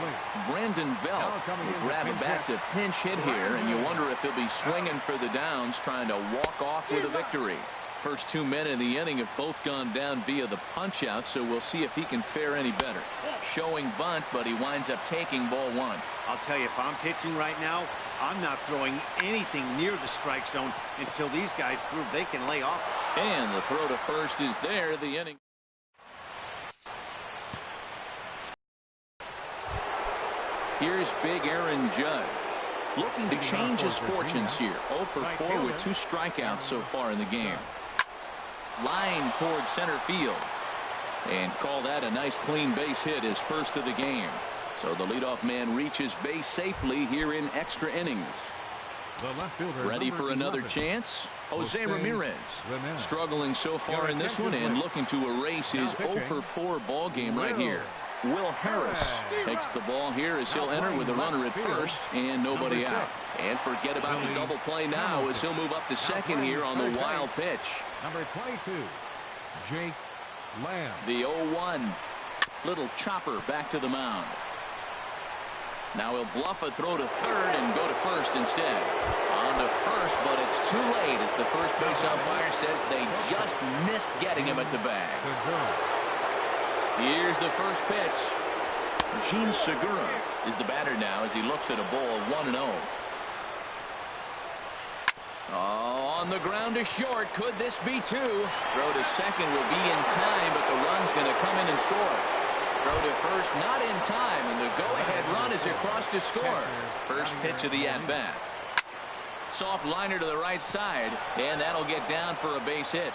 Brandon Belt will grab it back to pinch hit here, and you wonder if he'll be swinging for the downs, trying to walk off with a victory. First 2 men in the inning have both gone down via the punch out, so we'll see if he can fare any better. Showing bunt, but he winds up taking ball 1. I'll tell you, if I'm pitching right now, I'm not throwing anything near the strike zone until these guys prove they can lay off. And the throw to first is there. The inning. Here's big Aaron Judge, looking to change his fortunes here. 0 for 4 with 2 strikeouts so far in the game. Line towards center field, and call that a nice clean base hit, his first of the game. So the leadoff man reaches base safely here in extra innings. The left fielder, ready for another chance. Jose Ramirez struggling so far in this one and looking to erase his 0 for 4 ball game right here. Will Harris takes the ball here as he'll enter with a runner at first and nobody out. And forget about the double play now as he'll move up to second here on the wild pitch. Number 22, Jake Lamb. The 0-1. Little chopper back to the mound. Now he'll bluff a throw to third and go to first instead. On to first, but it's too late as the first base umpire says they just missed getting him at the bag. Here's the first pitch. Gene Segura is the batter now as he looks at a ball 1-0. Oh, on the ground to short. Could this be 2? Throw to second will be in time, but the run's going to come in and score. Throw to first, not in time, and the go-ahead run is across to score. First pitch of the at-bat. Soft liner to the right side, and that'll get down for a base hit.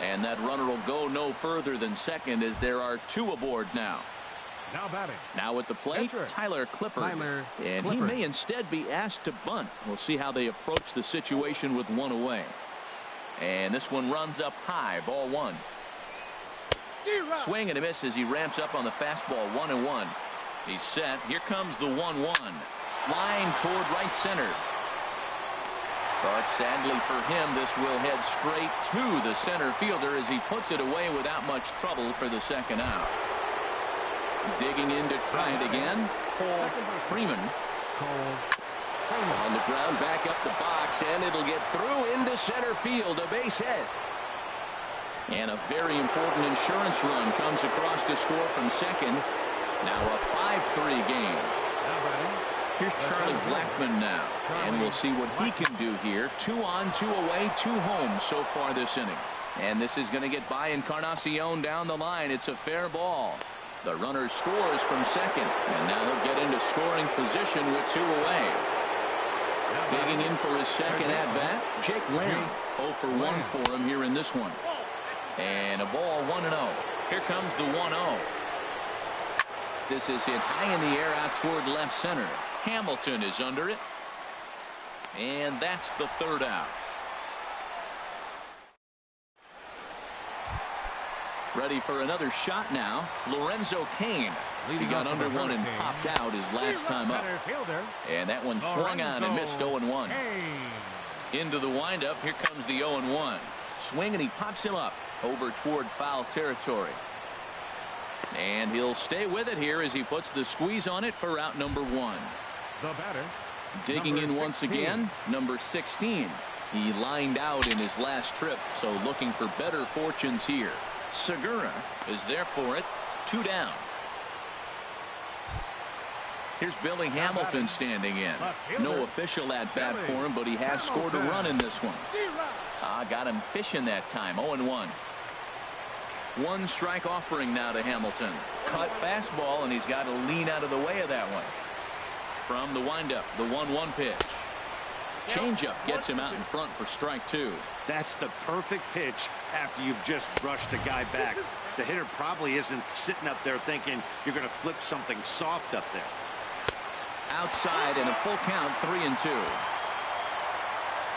And that runner will go no further than second as there are 2 aboard now. Now batting. Now at the plate, Tyler Clippard. And he may instead be asked to bunt. We'll see how they approach the situation with 1 away. And this one runs up high, ball 1. Swing and a miss as he ramps up on the fastball, 1-1. He's set. Here comes the 1-1. Line toward right center. But sadly for him, this will head straight to the center fielder as he puts it away without much trouble for the second out. Digging in to try it again, Cole Freeman. On the ground, back up the box, and it'll get through into center field, a base hit. And a very important insurance run comes across to score from second. Now a 5-3 game. Here's Charlie Blackmon now, and we'll see what he can do here. 2 on, 2 away, 2 home so far this inning. And this is going to get by Encarnacion down the line. It's a fair ball. The runner scores from second, and now they'll get into scoring position with 2 away. Digging in for his second at-bat, Jake Lamb. 0 for 1 for him here in this one. And a ball 1-0. Here comes the 1-0. This is hit high in the air out toward left center. Hamilton is under it. And that's the third out. Ready for another shot now. Lorenzo Cain. He got under one and popped out his last time up. And that one swung on and missed 0-1. Into the windup. Here comes the 0-1. Swing and he pops him up over toward foul territory. And he'll stay with it here as he puts the squeeze on it for out number 1. The batter. Digging in once again, number 16. He lined out in his last trip, so looking for better fortunes here. Segura is there for it. 2 down. Here's Billy Hamilton standing in. No official at bat for him, but he has scored a run in this one. Got him fishing that time. 0-1. 1 strike offering now to Hamilton. Cut fastball, and he's got to lean out of the way of that one. From the windup, the 1-1 pitch. Changeup gets him out in front for strike 2. That's the perfect pitch after you've just brushed a guy back. The hitter probably isn't sitting up there thinking you're going to flip something soft up there. Outside and a full count, 3-2.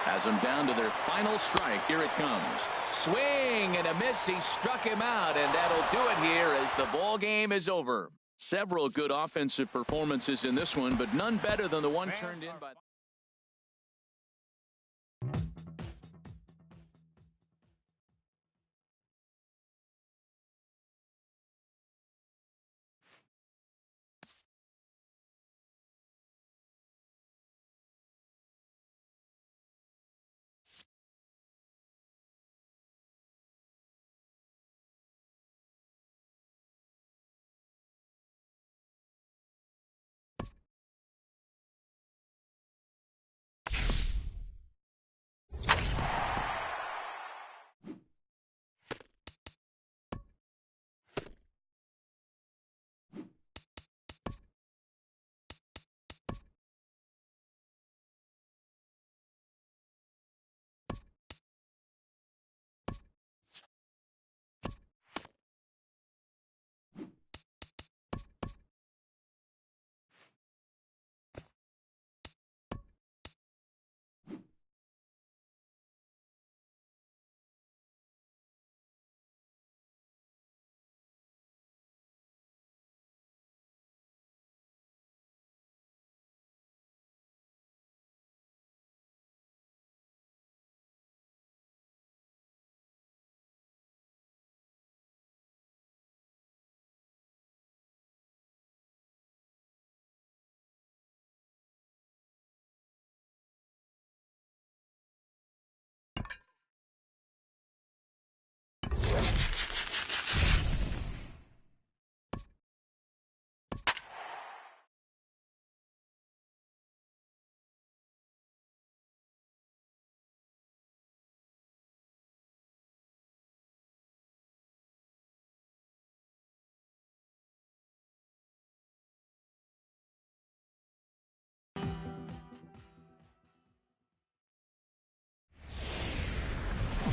Has them down to their final strike. Here it comes. Swing and a miss. He struck him out, and that'll do it here as the ball game is over. Several good offensive performances in this one, but none better than the one turned in by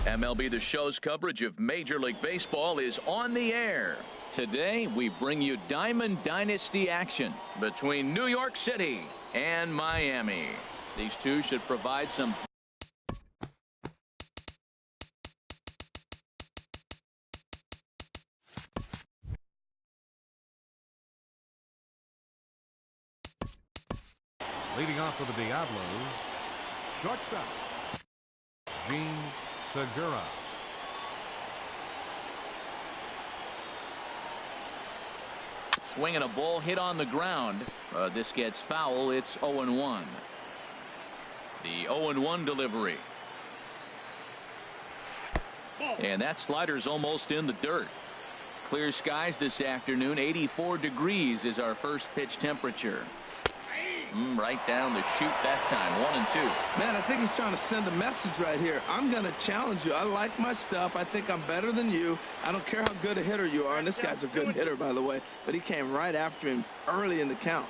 MLB The Show's coverage of Major League Baseball is on the air. Today, we bring you Diamond Dynasty action between New York City and Miami. These two should provide some Leading off for the Diablos, shortstop, Gene Segura. swinging a ball hit on the ground. This gets foul. It's 0-1. The 0-1 delivery. And that slider's almost in the dirt. Clear skies this afternoon. 84 degrees is our first pitch temperature. Right down the chute that time. 1-2. Man, I think he's trying to send a message right here. I'm going to challenge you. I like my stuff. I think I'm better than you. I don't care how good a hitter you are. And this guy's a good hitter, by the way. But he came right after him early in the count.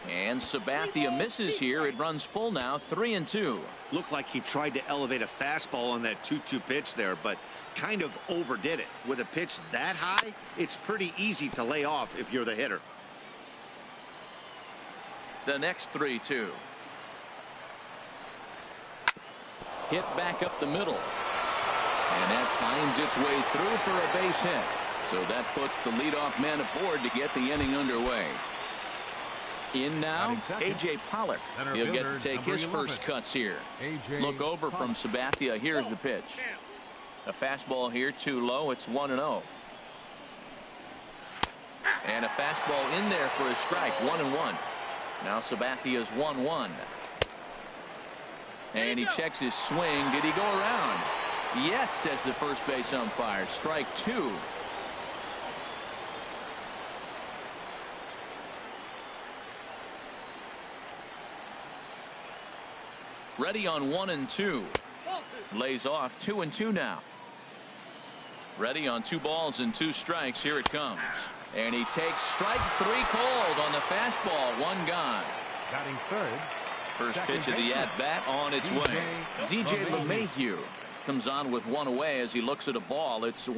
And Sabathia misses here. It runs full now. 3-2. Looked like he tried to elevate a fastball on that 2-2 pitch there, but kind of overdid it. With a pitch that high, it's pretty easy to lay off if you're the hitter. The next 3-2. Hit back up the middle. And that finds its way through for a base hit. So that puts the leadoff man aboard to get the inning underway. In now, A.J. Pollock. He'll get to take his first cuts here. Look over from Sabathia. Here's the pitch. A fastball here too low. It's 1-0. And a fastball in there for a strike. 1-1. Now Sabathia's 1-1. And he checks his swing. Did he go around? Yes, says the first base umpire. Strike two. Ready on 1-2. Lays off 2-2 now. Ready on 2 balls and 2 strikes. Here it comes. And he takes strike 3 cold on the fastball. 1 gone. Batting third. First pitch of the at-bat on its way. DJ LeMahieu comes on with 1 away as he looks at a ball. It's 1-0.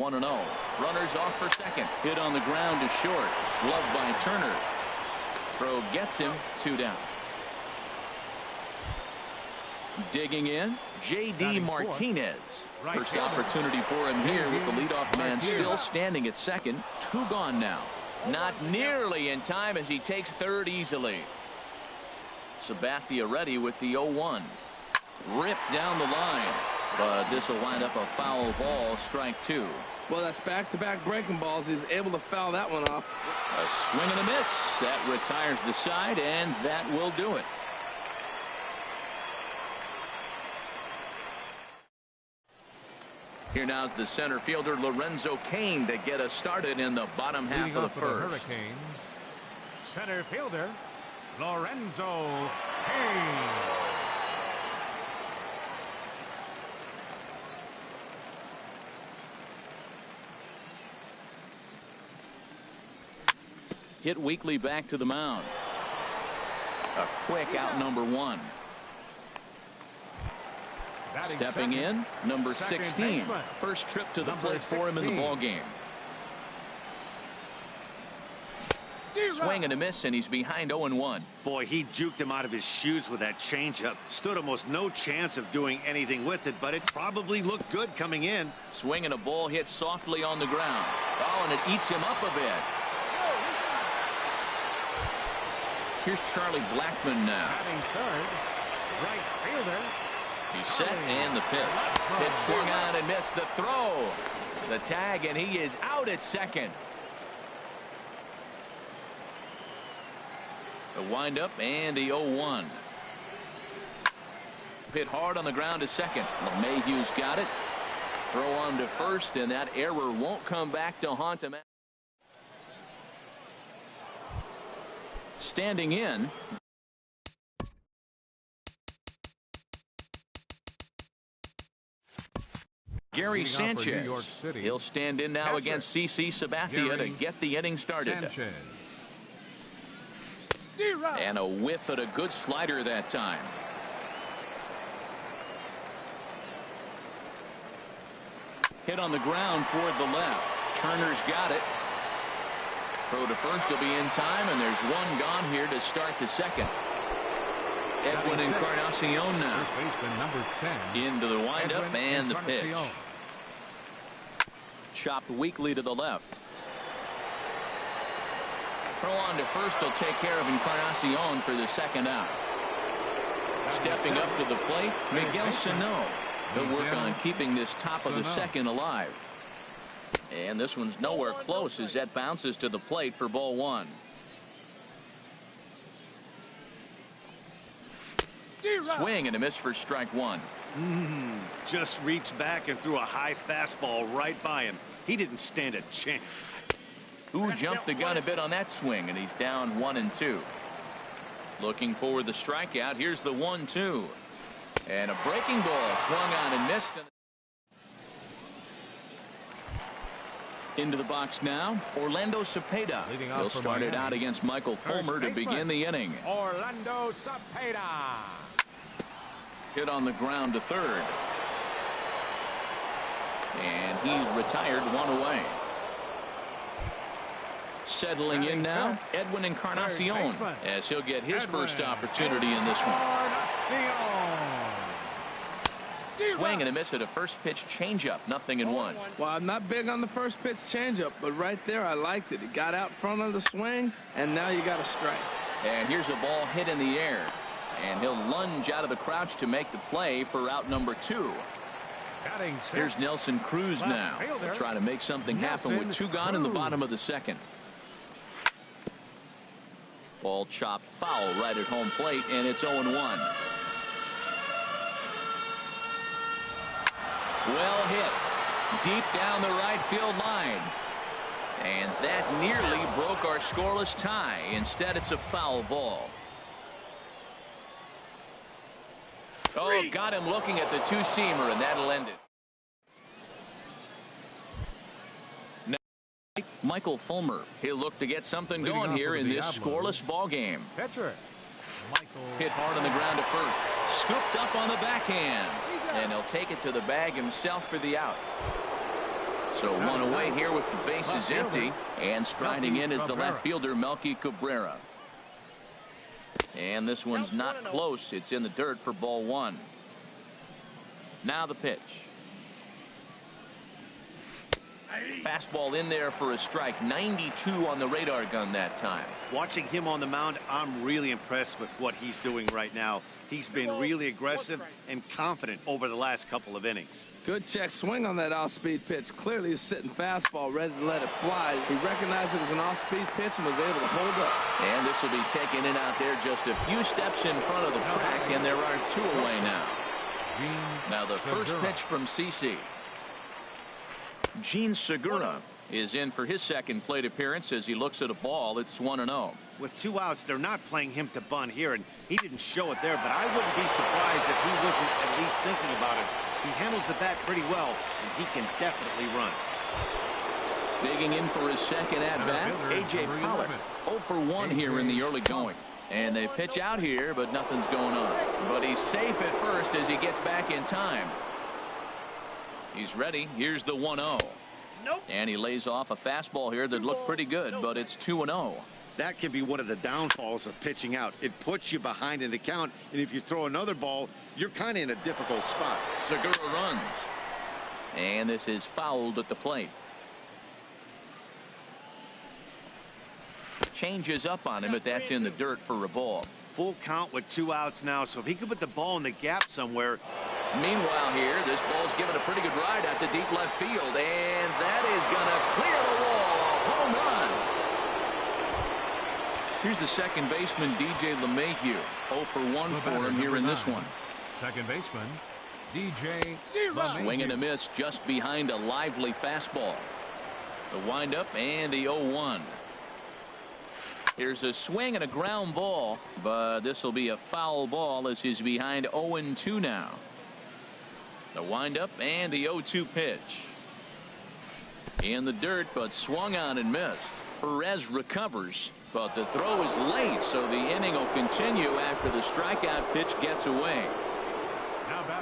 Runners off for second. Hit on the ground is short. Glove by Turner. Throw gets him. 2 down. Digging in, J.D. Martinez. First opportunity for him here with the leadoff man still standing at second. 2 gone now. Not nearly in time as he takes third easily. Sabathia ready with the 0-1. Ripped down the line. But this will wind up a foul ball. Strike 2. Well, that's back-to-back breaking balls. He's able to foul that one off. A swing and a miss. That retires the side, and that will do it. Here now's the center fielder Lorenzo Cain to get us started in the bottom half of the first. Hurricanes, center fielder Lorenzo Cain. Hit weakly back to the mound. A quick out number 1. Stepping in, number 16. First trip to the plate for him in the ball game. Swing and a miss, and he's behind 0-1. Boy, he juked him out of his shoes with that changeup. Stood almost no chance of doing anything with it, but it probably looked good coming in. Swing and a ball hit softly on the ground. Oh, and it eats him up a bit. Here's Charlie Blackmon now. Batting third, right fielder. He's set and the pitch. Pitch swung on and missed the throw. The tag, and he is out at second. The windup and the 0-1. Hit hard on the ground to second. LeMahieu's got it. Throw on to first, and that error won't come back to haunt him. Standing in. Gary Sanchez. He'll stand in now against CC Sabathia to get the inning started. Sanchez. And a whiff at a good slider that time. Hit on the ground toward the left. Turner's got it. Throw to first will be in time, and there's 1 gone here to start the second. Edwin Encarnacion now. Number 10. Into the windup and the pitch. Chopped weakly to the left. Throw on to first will take care of Encarnacion for the second out. Stepping up to the plate, Miguel Sano. He'll work on keeping this top of the second alive. And this one's nowhere close as that bounces to the plate for ball 1. Swing and a miss for strike 1. Just reached back and threw a high fastball right by him. He didn't stand a chance. Who jumped the gun a bit on that swing, and he's down 1-2. Looking for the strikeout. Here's the 1-2. And a breaking ball swung on and missed. Into the box now, Orlando Cepeda. He'll start it out against Michael Fulmer to begin the inning. Orlando Cepeda. Hit on the ground to third. And he's retired 1 away. Settling in now, Edwin Encarnacion, as he'll get his first opportunity in this one. Swing and a miss at a first pitch changeup. 0-1. Well, I'm not big on the first pitch changeup, but right there I liked it. It got out front of the swing, and now you got a strike. And here's a ball hit in the air. And he'll lunge out of the crouch to make the play for out number 2. Here's Nelson Cruz now. They'll try to make something happen with 2 gone in the bottom of the second. Ball chopped foul right at home plate, and it's 0-1. Well hit. Deep down the right field line. And that nearly broke our scoreless tie. Instead, it's a foul ball. Oh, got him looking at the two-seamer, and that'll end it. Now, Michael Fulmer. He'll look to get something going here in this scoreless ball game. Catcher. Hit hard on the ground to first. Scooped up on the backhand. And he'll take it to the bag himself for the out. So one away here with the bases empty. And striding in is the left fielder, Melky Cabrera. And this one's not close. It's in the dirt for ball one. Now the pitch. Fastball in there for a strike. 92 on the radar gun that time. Watching him on the mound, I'm really impressed with what he's doing right now. He's been really aggressive and confident over the last couple of innings. Good check swing on that off-speed pitch. Clearly a sitting fastball, ready to let it fly. He recognized it was an off-speed pitch and was able to hold up. And this will be taken in out there just a few steps in front of the track, and there are two away now. Now the first pitch from CC. Gene Segura is in for his second plate appearance as he looks at a ball. It's 1-0. With two outs, they're not playing him to bunt here, and he didn't show it there, but I wouldn't be surprised if he wasn't at least thinking about it. He handles the bat pretty well, and he can definitely run. Digging in for his second at-bat, A.J. Pollock. 0 for 1 here in the early going. And they pitch out here, but nothing's going on. But he's safe at first as he gets back in time. He's ready. Here's the 1-0. Nope. And he lays off a fastball here that looked pretty good, but it's 2-0. That can be one of the downfalls of pitching out. It puts you behind in the count, and if you throw another ball, you're kind of in a difficult spot. Segura runs. And this is fouled at the plate. Changes up on him, but that's in the dirt for a ball. Full count with two outs now, so if he could put the ball in the gap somewhere. Meanwhile here, this ball's given a pretty good ride out to deep left field, and that is going to clear the wall. Home run. Here's the second baseman, DJ LeMahieu. 0 for 1 for him here in this one. Second baseman, DJ LeMahieu. Swing and a miss just behind a lively fastball. The windup and the 0-1. Here's a swing and a ground ball, but this will be a foul ball as he's behind 0-2 now. The windup and the 0-2 pitch. In the dirt, but swung on and missed. Perez recovers, but the throw is late, so the inning will continue after the strikeout pitch gets away.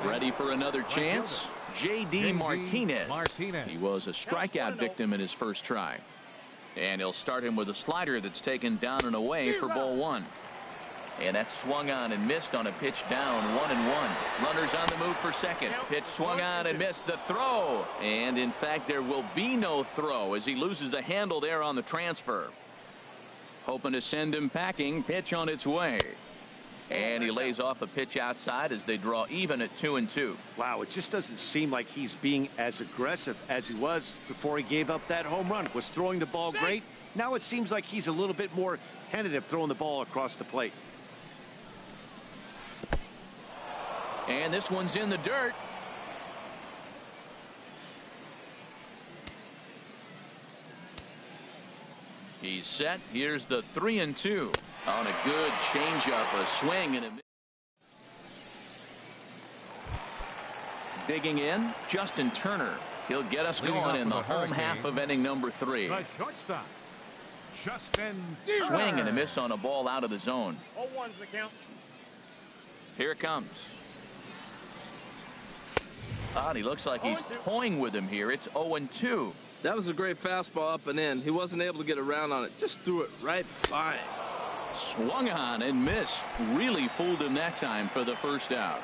Ready for another chance? J.D. Martinez. He was a strikeout victim in his first try. And he'll start him with a slider that's taken down and away for ball one. And that's swung on and missed on a pitch down, 1-1. Runners on the move for second. Pitch swung on and missed. The throw. And in fact, there will be no throw as he loses the handle there on the transfer. Hoping to send him packing. Pitch on its way. And he lays off a pitch outside as they draw even at 2-2. Wow, it just doesn't seem like he's being as aggressive as he was before he gave up that home run. Was throwing the ball great. Now it seems like he's a little bit more tentative throwing the ball across the plate. And this one's in the dirt. He's set. Here's the 3-2 on a good changeup, a swing and a miss. Digging in, Justin Turner. He'll get us going in the home half of inning number 3. The shortstop, Justin Swing and a miss on a ball out of the zone. 0-1's the count. Here it comes. He looks like he's toying with him here. It's 0-2. That was a great fastball up and in. He wasn't able to get around on it. Just threw it right by him. Swung on and missed. Really fooled him that time for the first out.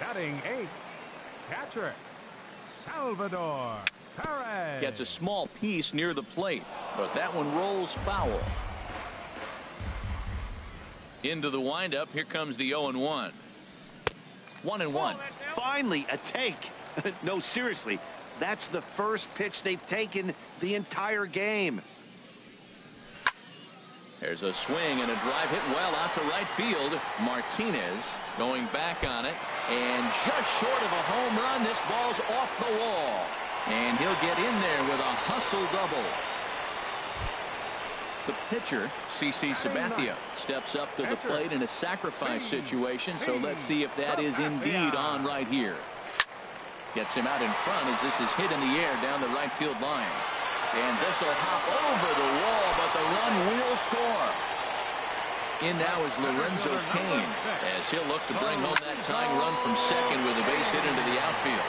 Batting 8th, catcher Salvador Perez. Gets a small piece near the plate, but that one rolls foul. Into the windup. Here comes the 0-1. 1-1. Finally, a take. No, seriously. That's the first pitch they've taken the entire game. There's a swing and a drive hit well out to right field. Martinez going back on it, and just short of a home run. This ball's off the wall, and he'll get in there with a hustle double. The pitcher, CC Sabathia, steps up to the plate in a sacrifice situation, so let's see if that is indeed on right here. Gets him out in front as this is hit in the air down the right field line. And this will hop over the wall, but the run will score. In now is Lorenzo Cain, as he'll look to bring home that tying run from second with a base hit into the outfield.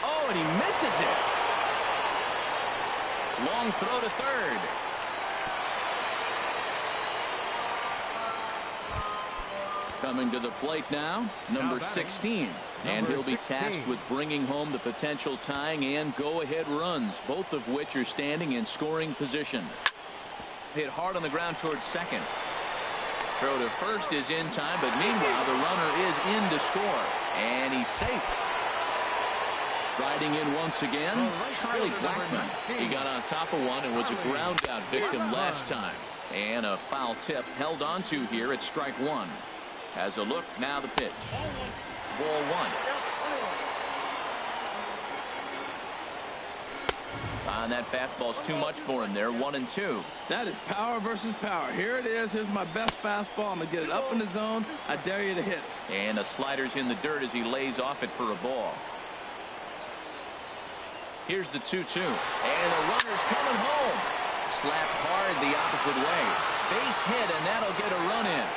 Oh, and he misses it. Long throw to third. Coming to the plate now, number 16. And he'll be tasked with bringing home the potential tying and go-ahead runs, both of which are standing in scoring position. Hit hard on the ground towards second. Throw to first is in time, but meanwhile the runner is in to score. And he's safe. Riding in once again, Charlie Blackmon. He got on top of one and was a ground-out victim last time. And a foul tip held onto here at strike one. Has a look, now the pitch. Ball one. And that fastball's too much for him there. 1-2. That is power versus power. Here it is. Here's my best fastball. I'm going to get it up in the zone. I dare you to hit. And the slider's in the dirt as he lays off it for a ball. Here's the 2-2. And the runner's coming home. Slapped hard the opposite way. Base hit, and that'll get a run in.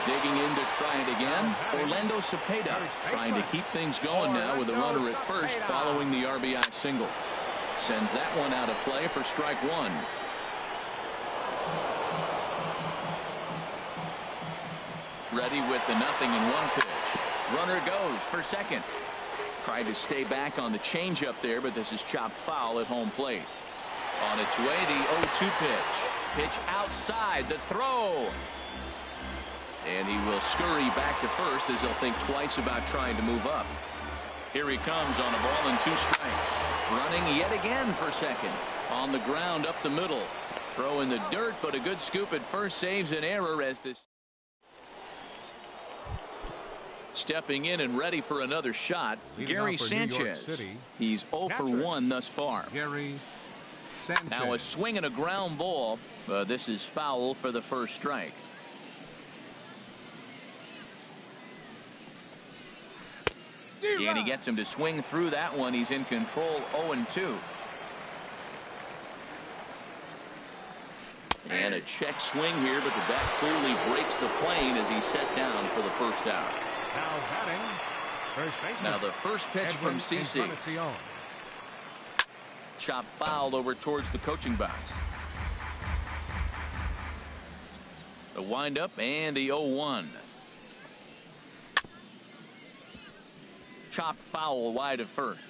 Digging in to try it again. Orlando Cepeda trying to keep things going now with a runner at first following the RBI single. Sends that one out of play for strike one. Ready with the 0-1 pitch. Runner goes for second. Tried to stay back on the changeup there, but this is chopped foul at home plate. On its way, the 0-2 pitch. Pitch outside, the throw. And he will scurry back to first as he'll think twice about trying to move up. Here he comes on a ball and 2 strikes. Running yet again for second. On the ground up the middle. Throw in the dirt, but a good scoop at first saves an error as this. Stepping in and ready for another shot, Gary Sanchez. He's 0 for 1 thus far. Gary Sanchez. Now a swing and a ground ball. This is foul for the first strike. And he gets him to swing through that one. He's in control. 0-2. And a check swing here, but the bat clearly breaks the plane as he's set down for the first out. Now batting, first baseman. Now the first pitch from CC. Chop fouled over towards the coaching box. The windup and the 0-1. Chop foul wide of first.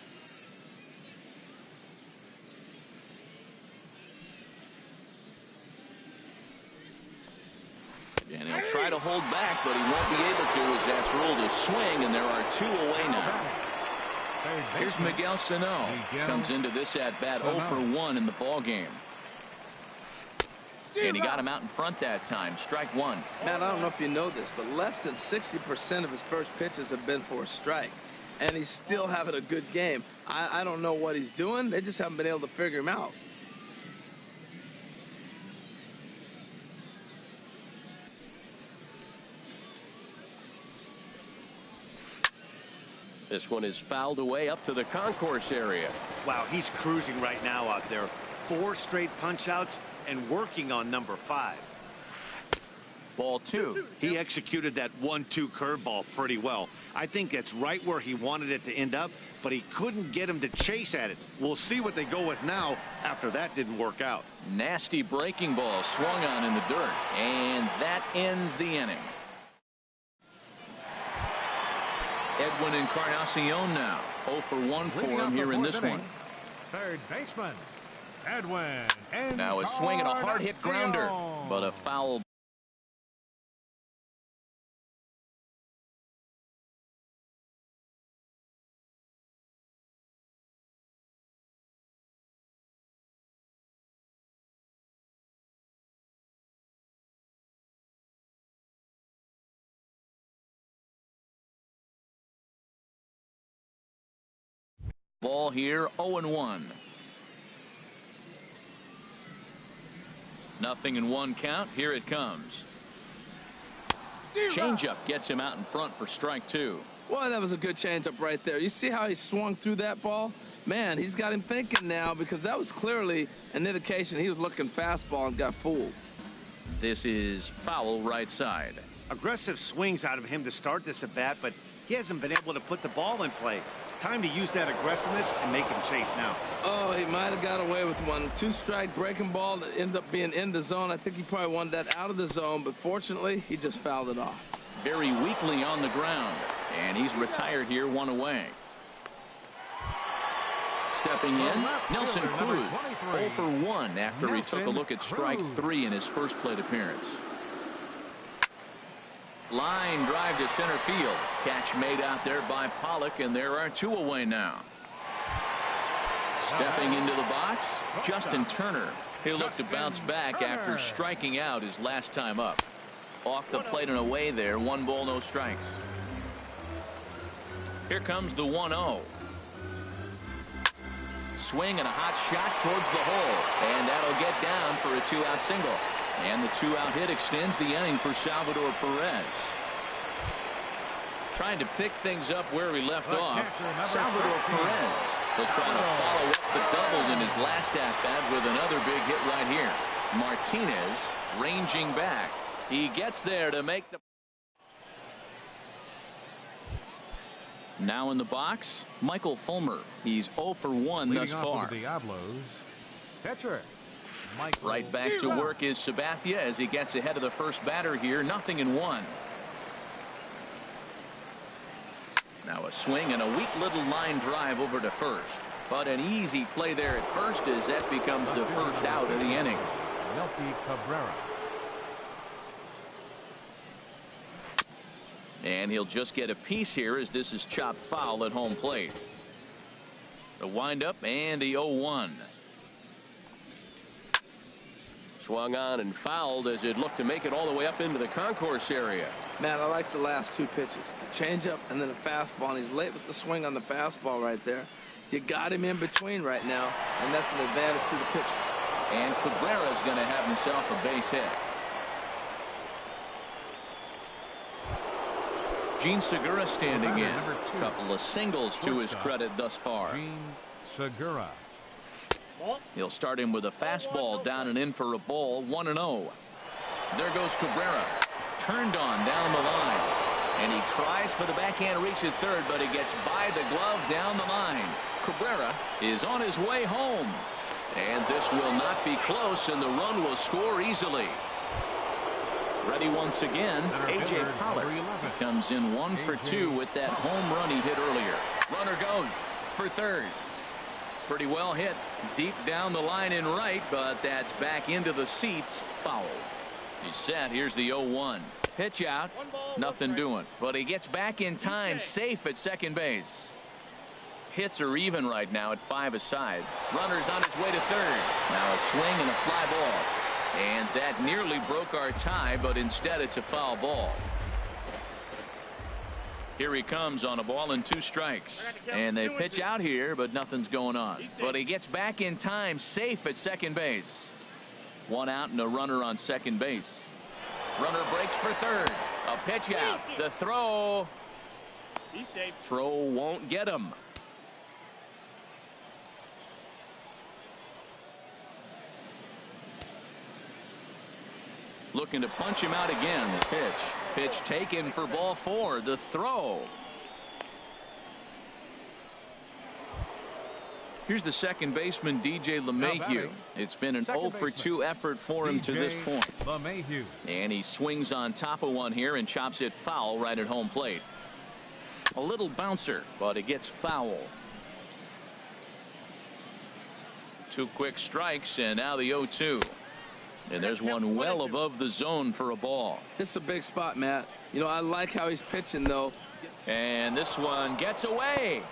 And he'll try to hold back, but he won't be able to as that's ruled a swing, and there are 2 away now. Here's Miguel Sano. Comes into this at bat 0 for 1 in the ball game. And he got him out in front that time. Strike one. Now, I don't know if you know this, but less than 60% of his first pitches have been for a strike. And he's still having a good game. I don't know what he's doing. They just haven't been able to figure him out. This one is fouled away up to the concourse area. Wow, he's cruising right now out there. 4 straight punch outs and working on number 5. Ball 2. He executed that 1-2 curveball pretty well. I think that's right where he wanted it to end up, but he couldn't get him to chase at it. We'll see what they go with now after that didn't work out. Nasty breaking ball swung on in the dirt, and that ends the inning. Edwin Encarnacion now 0 for 1 for him here in this one. Third baseman Edwin. Now a swing and a hard hit grounder, but a foul. Ball here 0-1. Nothing in one count. Here it comes. Changeup gets him out in front for strike two. Boy, that was a good changeup right there. You see how he swung through that ball? Man, he's got him thinking now, because that was clearly an indication he was looking fastball and got fooled. This is foul right side. Aggressive swings out of him to start this at bat, but he hasn't been able to put the ball in play. Time to use that aggressiveness and make him chase now. Oh, he might have got away with one. Two-strike breaking ball that ended up being in the zone. I think he probably wanted that out of the zone, but fortunately, he just fouled it off. Very weakly on the ground, and he's retired here, one away. Stepping in, Nelson Cruz, 0 for 1 after he took a look at strike 3 in his first plate appearance. Line drive to center field. Catch made out there by Pollock, and there are 2 away now. Stepping into the box, Justin Turner. He'll look to bounce back after striking out his last time up. Off the plate and away there, 1 ball, no strikes. Here comes the 1-0. Swing and a hot shot towards the hole, and that'll get down for a 2-out single. And the 2-out hit extends the inning for Salvador Perez. Trying to pick things up where he left off, Salvador Perez will try to follow up the double in his last at-bat with another big hit right here. Martinez ranging back. He gets there to make the... Now in the box, Michael Fulmer. He's 0 for 1 thus far. Pitcher. Right back to work is Sabathia as he gets ahead of the first batter here. 0-1. Now a swing and a weak little line drive over to first. But an easy play there at first as that becomes the first out of the inning. Melky Cabrera. And he'll just get a piece here as this is chopped foul at home plate. The windup and the 0-1. Swung on and fouled as it looked to make it all the way up into the concourse area. Man, I like the last 2 pitches. A changeup and then a fastball, and he's late with the swing on the fastball right there. You got him in between right now, and that's an advantage to the pitcher. And Cabrera's going to have himself a base hit. Gene Segura standing in. A couple of singles to his credit thus far. Gene Segura. He'll start him with a fastball down and in for a ball. 1-0. There goes Cabrera. Turned on down the line. And he tries for the backhand reach at third, but he gets by the glove down the line. Cabrera is on his way home. And this will not be close, and the run will score easily. Ready once again, A.J. Pollock comes in 1 for 2 with that home run he hit earlier. Runner goes for third. Pretty well hit deep down the line in right, but that's back into the seats. Foul. He's set. Here's the 0-1. Pitch out. Nothing doing. But he gets back in time, safe at second base. Hits are even right now at 5 aside. Runner's on his way to third. Now a swing and a fly ball. And that nearly broke our tie, but instead it's a foul ball. Here he comes on a ball and 2 strikes. And they pitch out here, but nothing's going on. But he gets back in time, safe at second base. 1 out and a runner on second base. Runner breaks for third. A pitch out. The throw. Throw won't get him. Looking to punch him out again. The pitch taken for ball 4. The throw. Here's the second baseman, DJ LeMahieu. It's been an 0 for 2 effort for him to this point. LeMahieu. And he swings on top of one here and chops it foul right at home plate. A little bouncer, but it gets foul. 2 quick strikes, and now the 0-2. And there's one well above the zone for a ball. It's a big spot, Matt. You know, I like how he's pitching, though. And this one gets away.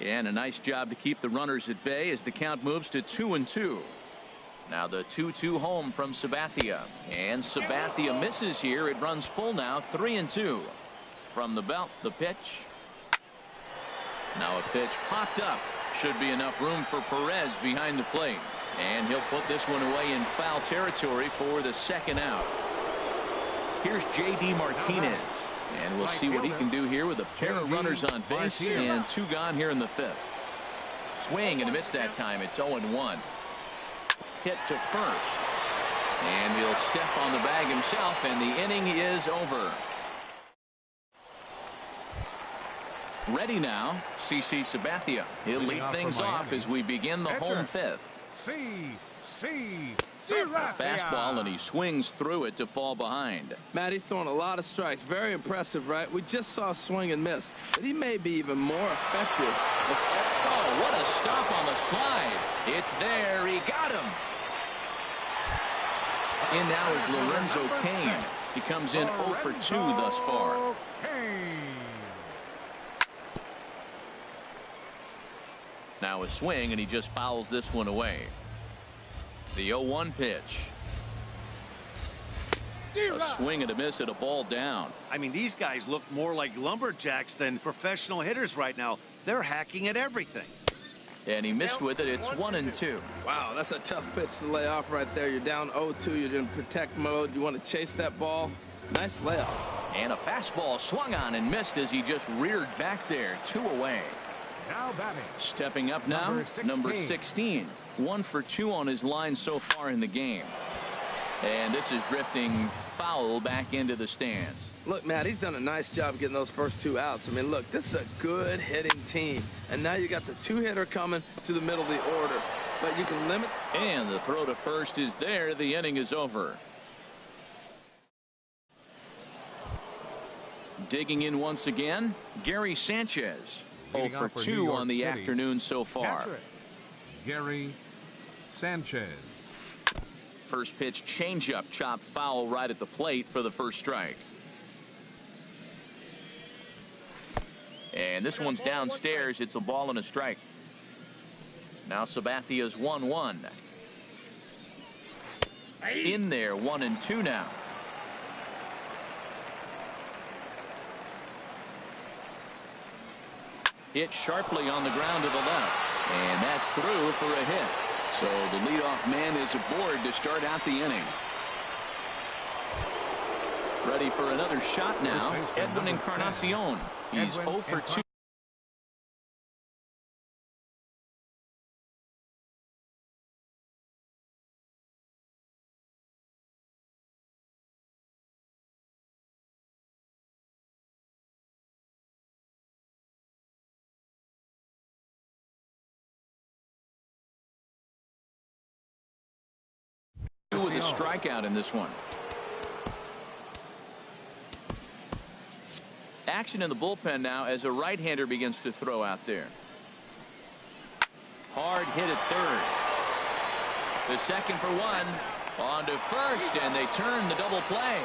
And a nice job to keep the runners at bay as the count moves to 2-2. Now the 2-2 home from Sabathia. And Sabathia misses here. It runs full now, 3-2. From the belt, the pitch. Now a pitch popped up. Should be enough room for Perez behind the plate. And he'll put this one away in foul territory for the second out. Here's J.D. Martinez. And we'll see what he can do here with a pair of runners on base and 2 gone here in the 5th. Swing and a miss that time. It's 0-1. Hit to first. And he'll step on the bag himself, and the inning is over. Ready now, CC Sabathia. He'll lead things off as we begin the home 5th. Fastball, and he swings through it to fall behind. Matt, he's throwing a lot of strikes. Very impressive, right? We just saw swing and miss, but he may be even more effective. Oh, what a stop on the slide. It's there. He got him. In now is Lorenzo Cain. He comes in 0 for 2 thus far. Now a swing, and he just fouls this one away. The 0-1 pitch. A swing and a miss, at a ball down. I mean, these guys look more like lumberjacks than professional hitters right now. They're hacking at everything. And he missed with it. It's 1-2. Wow, that's a tough pitch to lay off right there. You're down 0-2. You're in protect mode. You want to chase that ball. Nice layoff. And a fastball swung on and missed as he just reared back there. 2 away. Now batting. Stepping up now, number 16. 1 for 2 on his line so far in the game. And this is drifting foul back into the stands. Look, Matt, he's done a nice job getting those first 2 outs. I mean, look, this is a good hitting team. And now you got the 2-hitter coming to the middle of the order. But you can limit. And the throw to first is there. The inning is over. Digging in once again, Gary Sanchez. 0 for 2 on the afternoon so far. Gary Sanchez. First pitch changeup, chopped foul right at the plate for the first strike. And this one's downstairs. It's a ball and a strike. Now Sabathia's 1-1. In there, 1-2 now. Hit sharply on the ground to the left. And that's through for a hit. So the leadoff man is aboard to start out the inning. Ready for another shot now. Edwin Encarnacion. He's 0 for 2. With a strikeout in this one. Action in the bullpen now as a right-hander begins to throw out there. Hard hit at third. The second for 1. On to first, and they turn the double play.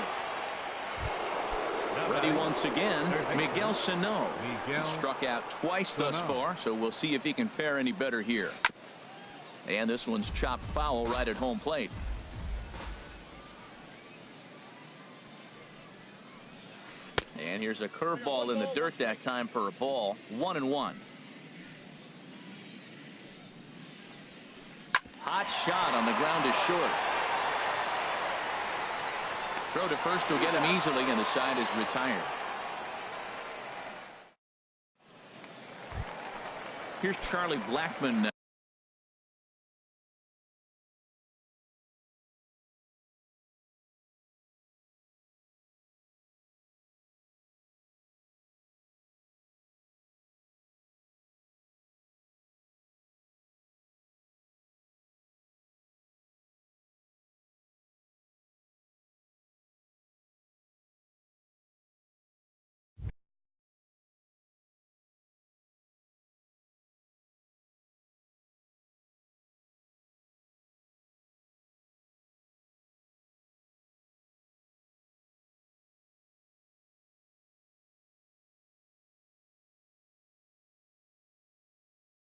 Ready once again, Miguel Sano. He struck out twice thus far, so we'll see if he can fare any better here. And this one's chopped foul right at home plate. And here's a curveball in the dirt that time for a ball. 1-1. Hot shot on the ground is short. Throw to first will get him easily, and the side is retired. Here's Charlie Blackmon.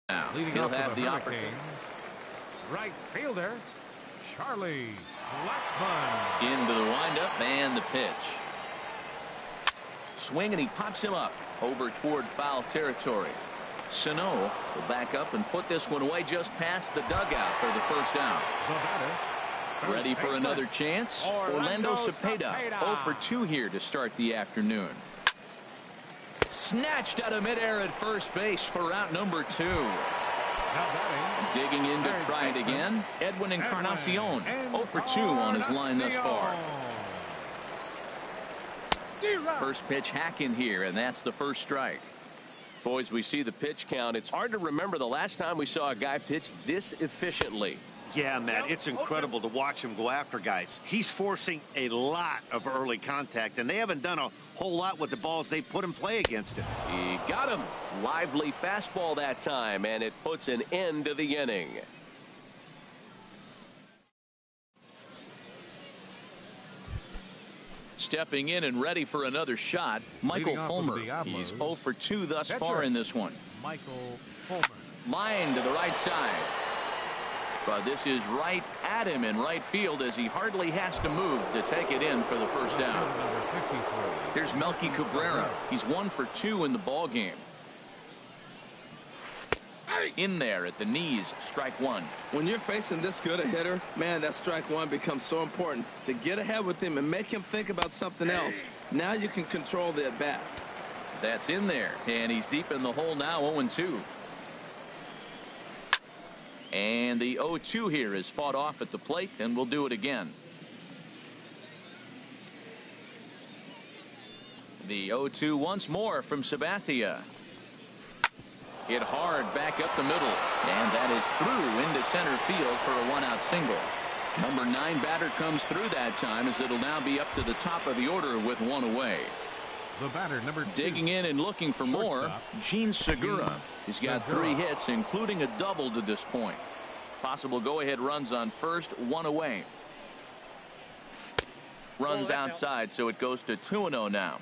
Now he'll have the opportunity. Right fielder Charlie Blackmon. Into the windup and the pitch. Swing, and he pops him up over toward foul territory. Sano will back up and put this one away just past the dugout for the first out. The batter, Ready for another chance? Orlando Cepeda, 0 for 2 here to start the afternoon. Snatched out of midair at first base for out number 2. Digging in to try it again, Edwin Encarnacion, 0 for 2 on his line thus far. First pitch hack in here, and that's the first strike. Boys, we see the pitch count. It's hard to remember the last time we saw a guy pitch this efficiently. Yeah, Matt, it's incredible to watch him go after guys. He's forcing a lot of early contact, and they haven't done a whole lot with the balls they put in play against him. He got him. Lively fastball that time, and it puts an end to the inning. Stepping in and ready for another shot, Michael Fulmer. He's 0 for 2 thus far in this one. Michael Fulmer. Line to the right side. But this is right at him in right field as he hardly has to move to take it in for the first down. Here's Melky Cabrera. He's 1 for 2 in the ball game. In there at the knees, strike 1. When you're facing this good a hitter, man, that strike 1 becomes so important to get ahead with him and make him think about something else. Now you can control the at bat. That's in there, and he's deep in the hole now, 0-2. And the 0-2 here is fought off at the plate, and we'll do it again. The 0-2 once more from Sabathia. Hit hard back up the middle, and that is through into center field for a 1-out single. Number 9 batter comes through that time, as it'll now be up to the top of the order with 1 away. The batter, number 2. Digging in and looking for more, Gene Segura. He's got 3 hits, including a double to this point. Possible go-ahead runs on first, 1 away. Runs outside, so it goes to 2-0 now.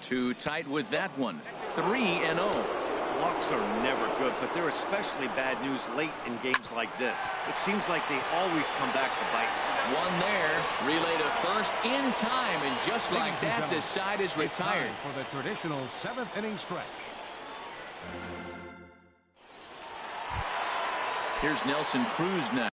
Too tight with that one. 3-0. Walks are never good, but they're especially bad news late in games like this. It seems like they always come back to bite. One there. Relay to first in time, and just like that, this side is retired. For the traditional 7th inning stretch. Here's Nelson Cruz now.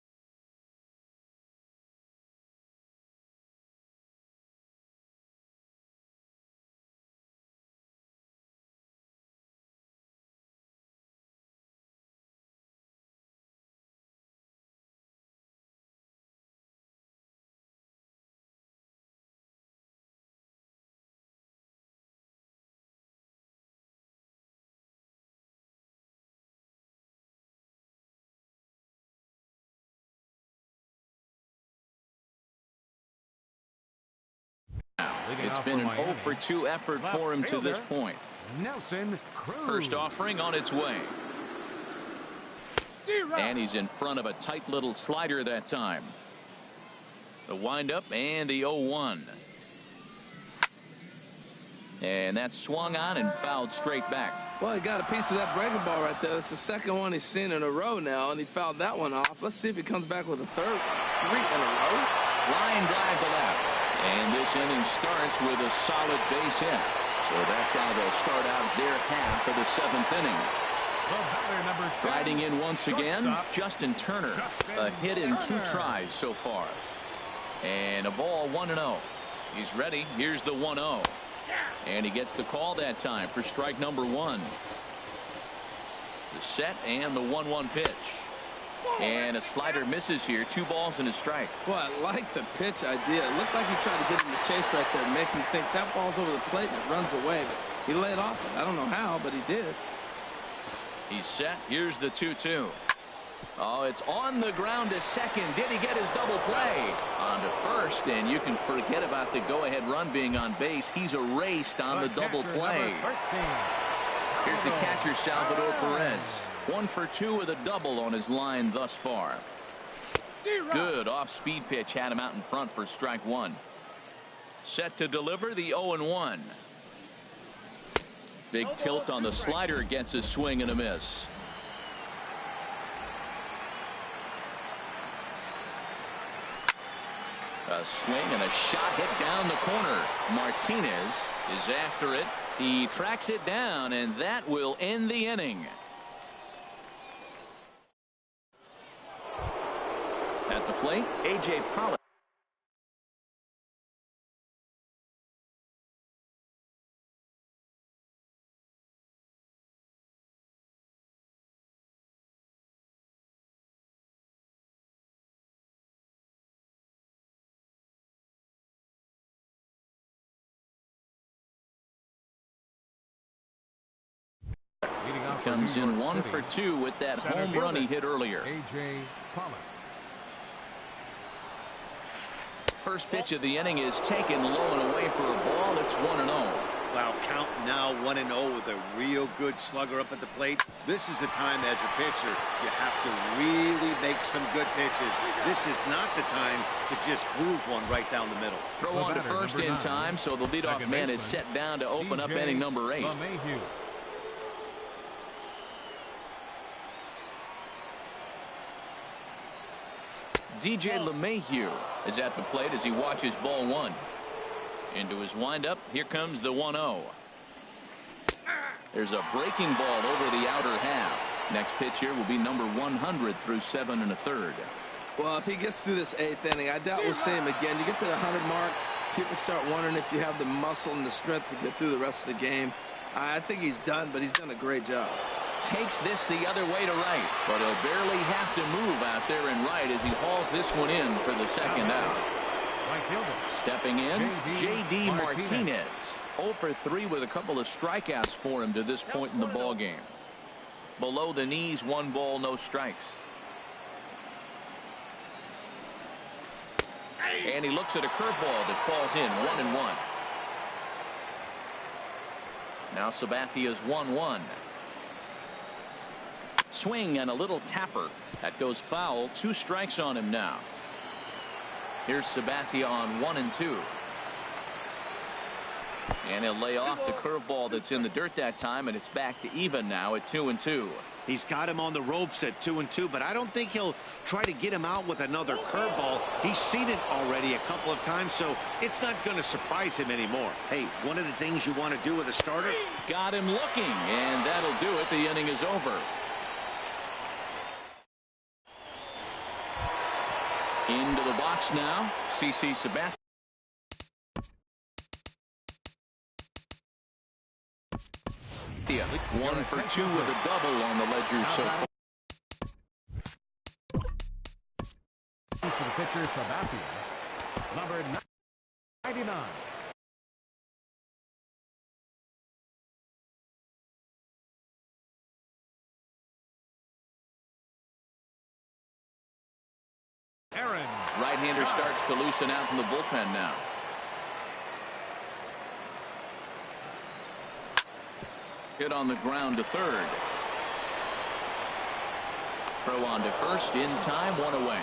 It's been an 0 for 2 effort for him to this point. Nelson Cruz. First offering on its way. And he's in front of a tight little slider that time. The windup and the 0-1. And that's swung on and fouled straight back. Well, he got a piece of that breaking ball right there. That's the second one he's seen in a row now, and he fouled that one off. Let's see if he comes back with a third. 3 in a row. Line drive to left. And this inning starts with a solid base hit. So that's how they'll start out their half of the 7th inning. Riding in once again, Justin Turner. A hit in 2 tries so far. And a ball 1-0. He's ready. Here's the 1-0. And he gets the call that time for strike number 1. The set and the 1-1 pitch. And a slider misses here. 2 balls and a strike. Well, I like the pitch idea. It looked like he tried to get him to chase right there and make him think that ball's over the plate and it runs away. But he laid off it. I don't know how, but he did. He's set. Here's the 2-2. Oh, it's on the ground to second. Did he get his double play? On to first, and you can forget about the go-ahead run being on base. He's erased on the double play. Here's the catcher, Salvador Perez. 1 for 2 with a double on his line thus far. Good off-speed pitch had him out in front for strike 1. Set to deliver the 0-1. Big tilt on the slider, gets a swing and a miss. A swing and a shot hit down the corner. Martinez is after it. He tracks it down, and that will end the inning. At the plate, A.J. Pollock. Comes in 1 for 2 with that home run he hit earlier. A.J. Pollock. First pitch of the inning is taken low and away for a ball. It's 1-0. Wow, count now 1-0 with a real good slugger up at the plate. This is the time as a pitcher you have to really make some good pitches. This is not the time to just groove one right down the middle. Throw on to first in time, so the leadoff man is set down to open up inning number 8. DJ LeMahieu is at the plate as he watches ball 1. Into his windup, here comes the 1-0. There's a breaking ball over the outer half. Next pitch here will be number 100 through 7 1/3. Well, if he gets through this 8th inning, I doubt we'll see him again. You get to the 100 mark, people start wondering if you have the muscle and the strength to get through the rest of the game. I think he's done, but he's done a great job. Takes this the other way to right, but he'll barely have to move out there in right as he hauls this one in for the second out. Stepping in, J.D. Martinez. 0 for 3 with a couple of strikeouts for him to this point in the ball game. Below the knees, 1 ball, no strikes. And he looks at a curveball that falls in, 1-1. Now Sabathia's 1-1. Swing and a little tapper. That goes foul. 2 strikes on him now. Here's Sabathia on 1-2. And he'll lay off the curveball that's in the dirt that time, and it's back to even now at 2-2. He's got him on the ropes at 2-2, but I don't think he'll try to get him out with another curveball. He's seen it already a couple of times, so it's not going to surprise him anymore. Hey, one of the things you want to do with a starter. Got him looking, and that'll do it. The inning is over. Into the box now, CC Sabathia. 1 for 2 with a double on the ledger so far. To the pitcher, Sabathia, number 99. Aaron. Right-hander starts to loosen out from the bullpen now. Hit on the ground to third. Throw on to first in time, 1 away.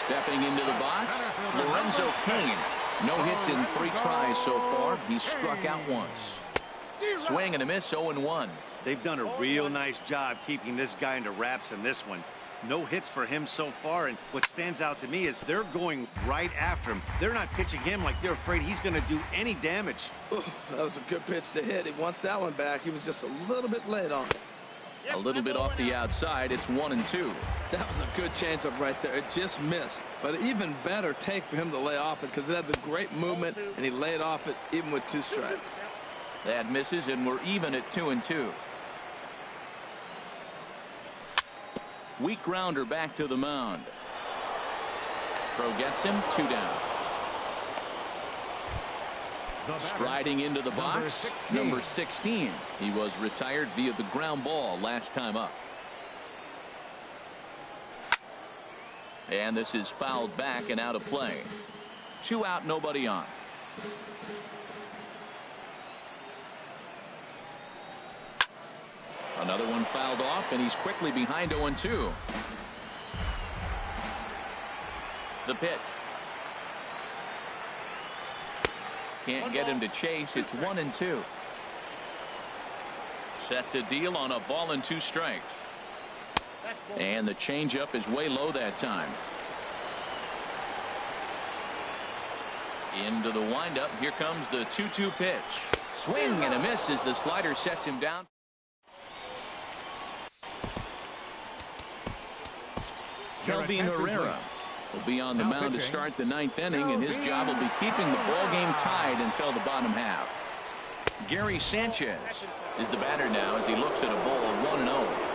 Stepping into the box, Lorenzo Cain. No hits in 3 tries so far. He's struck out once. Swing and a miss, 0-1. They've done a real nice job keeping this guy into wraps in this one. No hits for him so far, and what stands out to me is they're going right after him. They're not pitching him like they're afraid he's going to do any damage. Ooh, that was a good pitch to hit. He wants that one back. He was just a little bit late on it. A little bit off the outside. It's 1-2. That was a good changeup right there. It just missed. But an even better take for him to lay off it because it had the great movement, and he laid off it even with 2 strikes. That misses, and we're even at 2-2. Weak grounder back to the mound. Throw gets him, 2 down. Striding into the box, number 16. He was retired via the ground ball last time up. And this is fouled back and out of play. 2 out, nobody on. Another one fouled off, and he's quickly behind 0-2. The pitch. Can't get him to chase. It's 1-2. Set to deal on a ball and 2 strikes. And the changeup is way low that time. Into the windup. Here comes the 2-2 pitch. Swing and a miss as the slider sets him down. Kelvin Herrera will be on the mound to start the 9th inning, and his job will be keeping the ball game tied until the bottom half. Gary Sanchez is the batter now as he looks at a ball 1-0.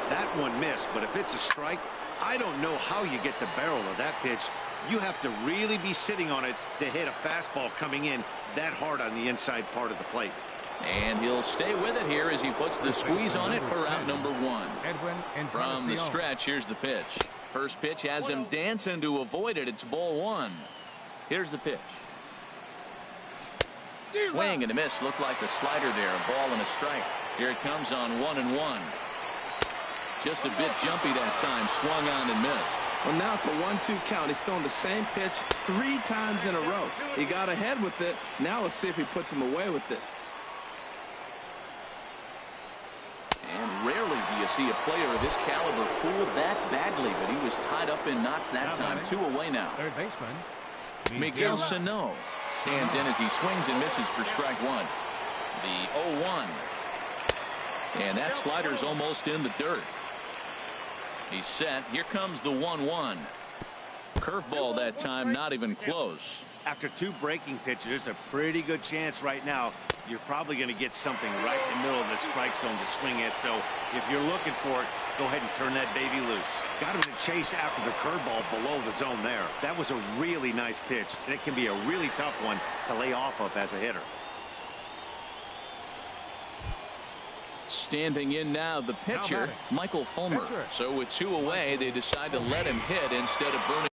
That one missed, but if it's a strike, I don't know how you get the barrel of that pitch. You have to really be sitting on it to hit a fastball coming in that hard on the inside part of the plate. And he'll stay with it here as he puts the squeeze on it for out number 1. From the stretch, here's the pitch. First pitch has him dancing to avoid it. It's ball 1. Here's the pitch. Swing and a miss. Looked like a slider there. A ball and a strike. Here it comes on 1-1. Just a bit jumpy that time. Swung on and missed. Well, now it's a 1-2 count. He's thrown the same pitch 3 times in a row. He got ahead with it. Now let's see if he puts him away with it. And rarely do you see a player of this caliber fooled that badly, but he was tied up in knots that time. 2 away now. Third baseman Miguel Sano stands in as he swings and misses for strike 1. The 0-1. And that slider's almost in the dirt. He's set. Here comes the 1-1. Curveball that time, not even close. After 2 breaking pitches, there's a pretty good chance right now you're probably going to get something right in the middle of the strike zone to swing at. So if you're looking for it, go ahead and turn that baby loose. Got him to chase after the curveball below the zone there. That was a really nice pitch, and it can be a really tough one to lay off of as a hitter. Standing in now, the pitcher, Michael Fulmer. So with 2 away, they decide to let him hit instead of burning.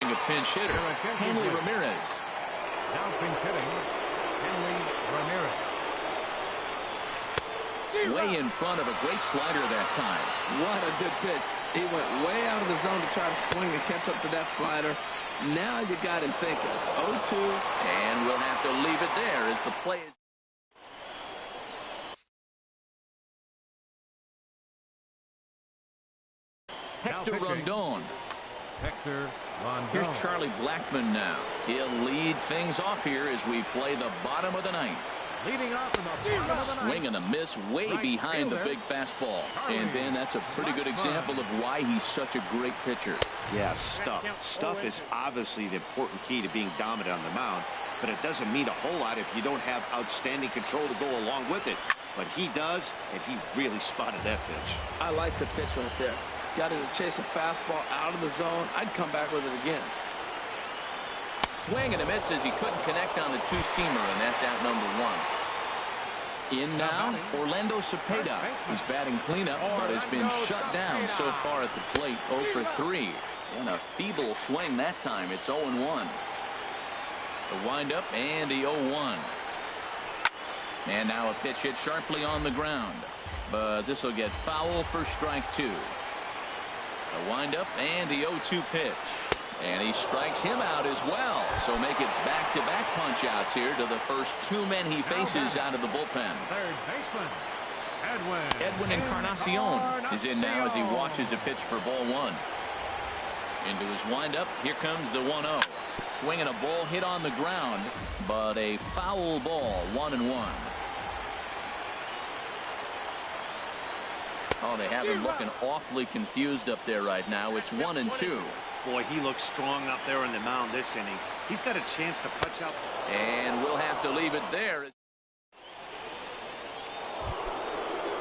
A pinch hitter, Hanley Ramirez. Now pinch hitting, Hanley Ramirez. Way in front of a great slider that time. What a good pitch. He went way out of the zone to try to swing and catch up to that slider. Now you got him thinking. It's 0-2. And we'll have to leave it there as the play is. Hector Rondon. Hector Rondon. Here's Charlie Blackmon now. He'll lead things off here as we play the bottom of the 9th. Leading off in the bottom of the 9th. Swing and a miss way behind the big fastball. And Ben, that's a pretty good example of why he's such a great pitcher. Yeah, stuff. Stuff is obviously the important key to being dominant on the mound, but it doesn't mean a whole lot if you don't have outstanding control to go along with it. But he does, and he really spotted that pitch. I like the pitch right there. Got him to chase a fastball out of the zone. I'd come back with it again. Swing and a miss as he couldn't connect on the 2-seamer, and that's out number 1. In now, Orlando Cepeda. He's batting cleanup, but has been shut down so far at the plate. 0 for 3. And a feeble swing that time. It's 0-1. The windup and the 0-1. And now a pitch hit sharply on the ground. But this will get foul for strike 2. The windup and the 0-2 pitch. And he strikes him out as well. So make it back-to-back punch-outs here to the first 2 men he faces out of the bullpen. Third baseman, Edwin Encarnacion is in now as he watches a pitch for ball 1. Into his windup. Here comes the 1-0. Swinging a ball hit on the ground, but a foul ball. 1-1. Oh, they have him looking awfully confused up there right now. It's 1-2. Boy, he looks strong up there on the mound this inning. He's got a chance to punch out. And we'll have to leave it there.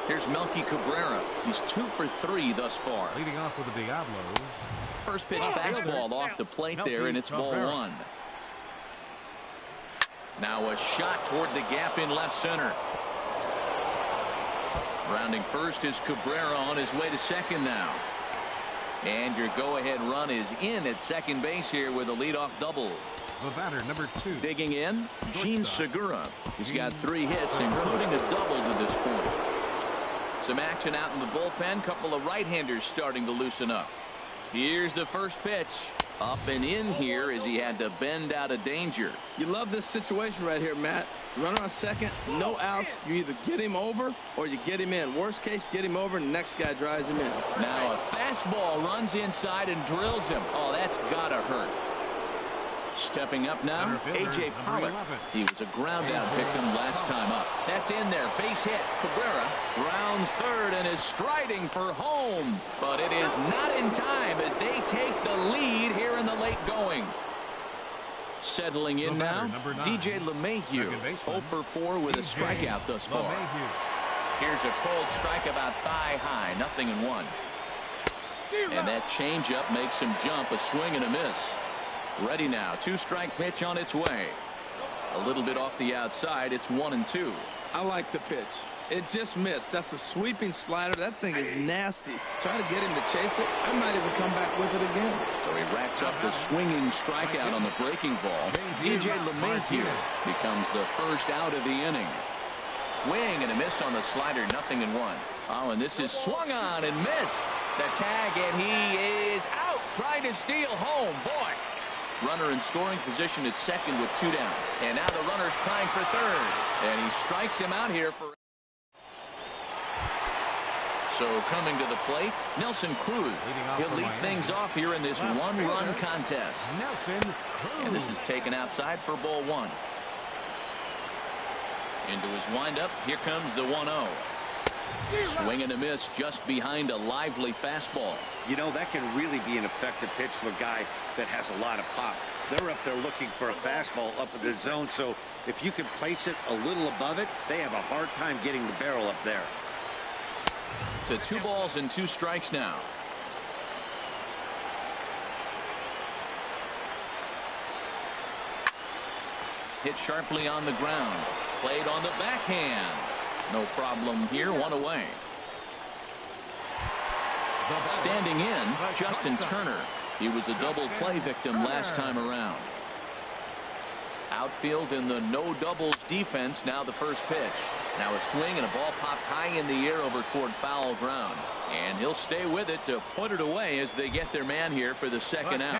Here's Melky Cabrera. He's 2 for 3 thus far. leading off with the Diablos. First pitch fastball off the plate there, and it's ball 1. Now a shot toward the gap in left center. Rounding first is Cabrera on his way to second now. And your go-ahead run is in at second base here with a leadoff double. The batter, number 2. Digging in, Gene Segura. He's got 3 hits, including a double to this point. Some action out in the bullpen. Couple of right-handers starting to loosen up. Here's the first pitch. Up and in here as he had to bend out of danger. You love this situation right here, Matt. Runner on second, no outs. You either get him over or you get him in. Worst case, get him over and the next guy drives him in. Now a fastball runs inside and drills him. Oh, that's gotta hurt. Stepping up now, A.J. Pollock. He was a ground-out victim last time up. That's in there. Base hit. Cabrera rounds third and is striding for home. But it is not in time as they take the lead here in the late going. Settling in now, DJ LeMahieu. 0 for 4 with a strikeout thus far. Here's a cold strike about thigh high. 0-1. And that changeup makes him jump. A swing and a miss. Ready now. 2-strike pitch on its way. A little bit off the outside. It's 1-2. I like the pitch. It just missed. That's a sweeping slider. That thing is nasty. Try to get him to chase it. I might even come back with it again. So he racks up the swinging strikeout on the breaking ball. DJ LeMahieu becomes the first out of the inning. Swing and a miss on the slider. 0-1. Oh, and this is swung on and missed. The tag, and he is out trying to steal home. Boy. Runner in scoring position at second with 2 down. And now the runner's trying for third. And he strikes him out here for... So coming to the plate, Nelson Cruz. He'll lead things off here in this one-run contest. And this is taken outside for ball 1. Into his windup, here comes the 1-0. Swing and a miss just behind a lively fastball. You know, that can really be an effective pitch to a guy that has a lot of pop. They're up there looking for a fastball up in the zone, so if you can place it a little above it, they have a hard time getting the barrel up there. To 2 balls and 2 strikes now. Hit sharply on the ground. Played on the backhand. No problem here. 1 away. Standing in, Justin Turner. He was a double play victim last time around. Outfield in the no doubles defense. Now the first pitch. Now a swing and a ball popped high in the air over toward foul ground. And he'll stay with it to put it away as they get their man here for the second out.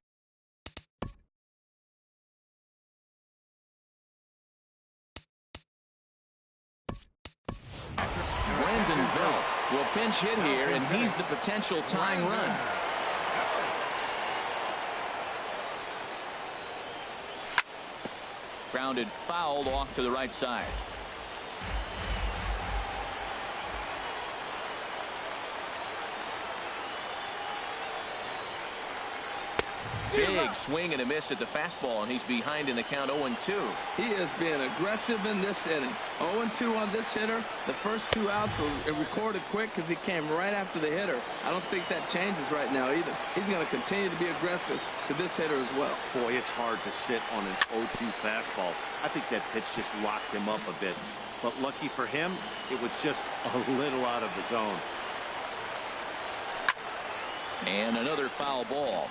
Brandon Belt will pinch hit here, and he's the potential tying run. Grounded fouled off to the right side. Big swing and a miss at the fastball, and he's behind in the count 0-2. He is being aggressive in this inning. 0-2 on this hitter. The first 2 outs were recorded quick because he came right after the hitter. I don't think that changes right now either. He's going to continue to be aggressive to this hitter as well. Boy, it's hard to sit on an 0-2 fastball. I think that pitch just locked him up a bit. But lucky for him, it was just a little out of the zone. And another foul ball.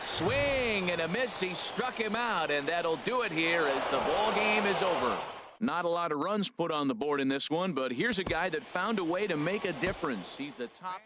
Swing and a miss. He struck him out, and that'll do it here as the ball game is over. Not a lot of runs put on the board in this one, but here's a guy that found a way to make a difference. He's the top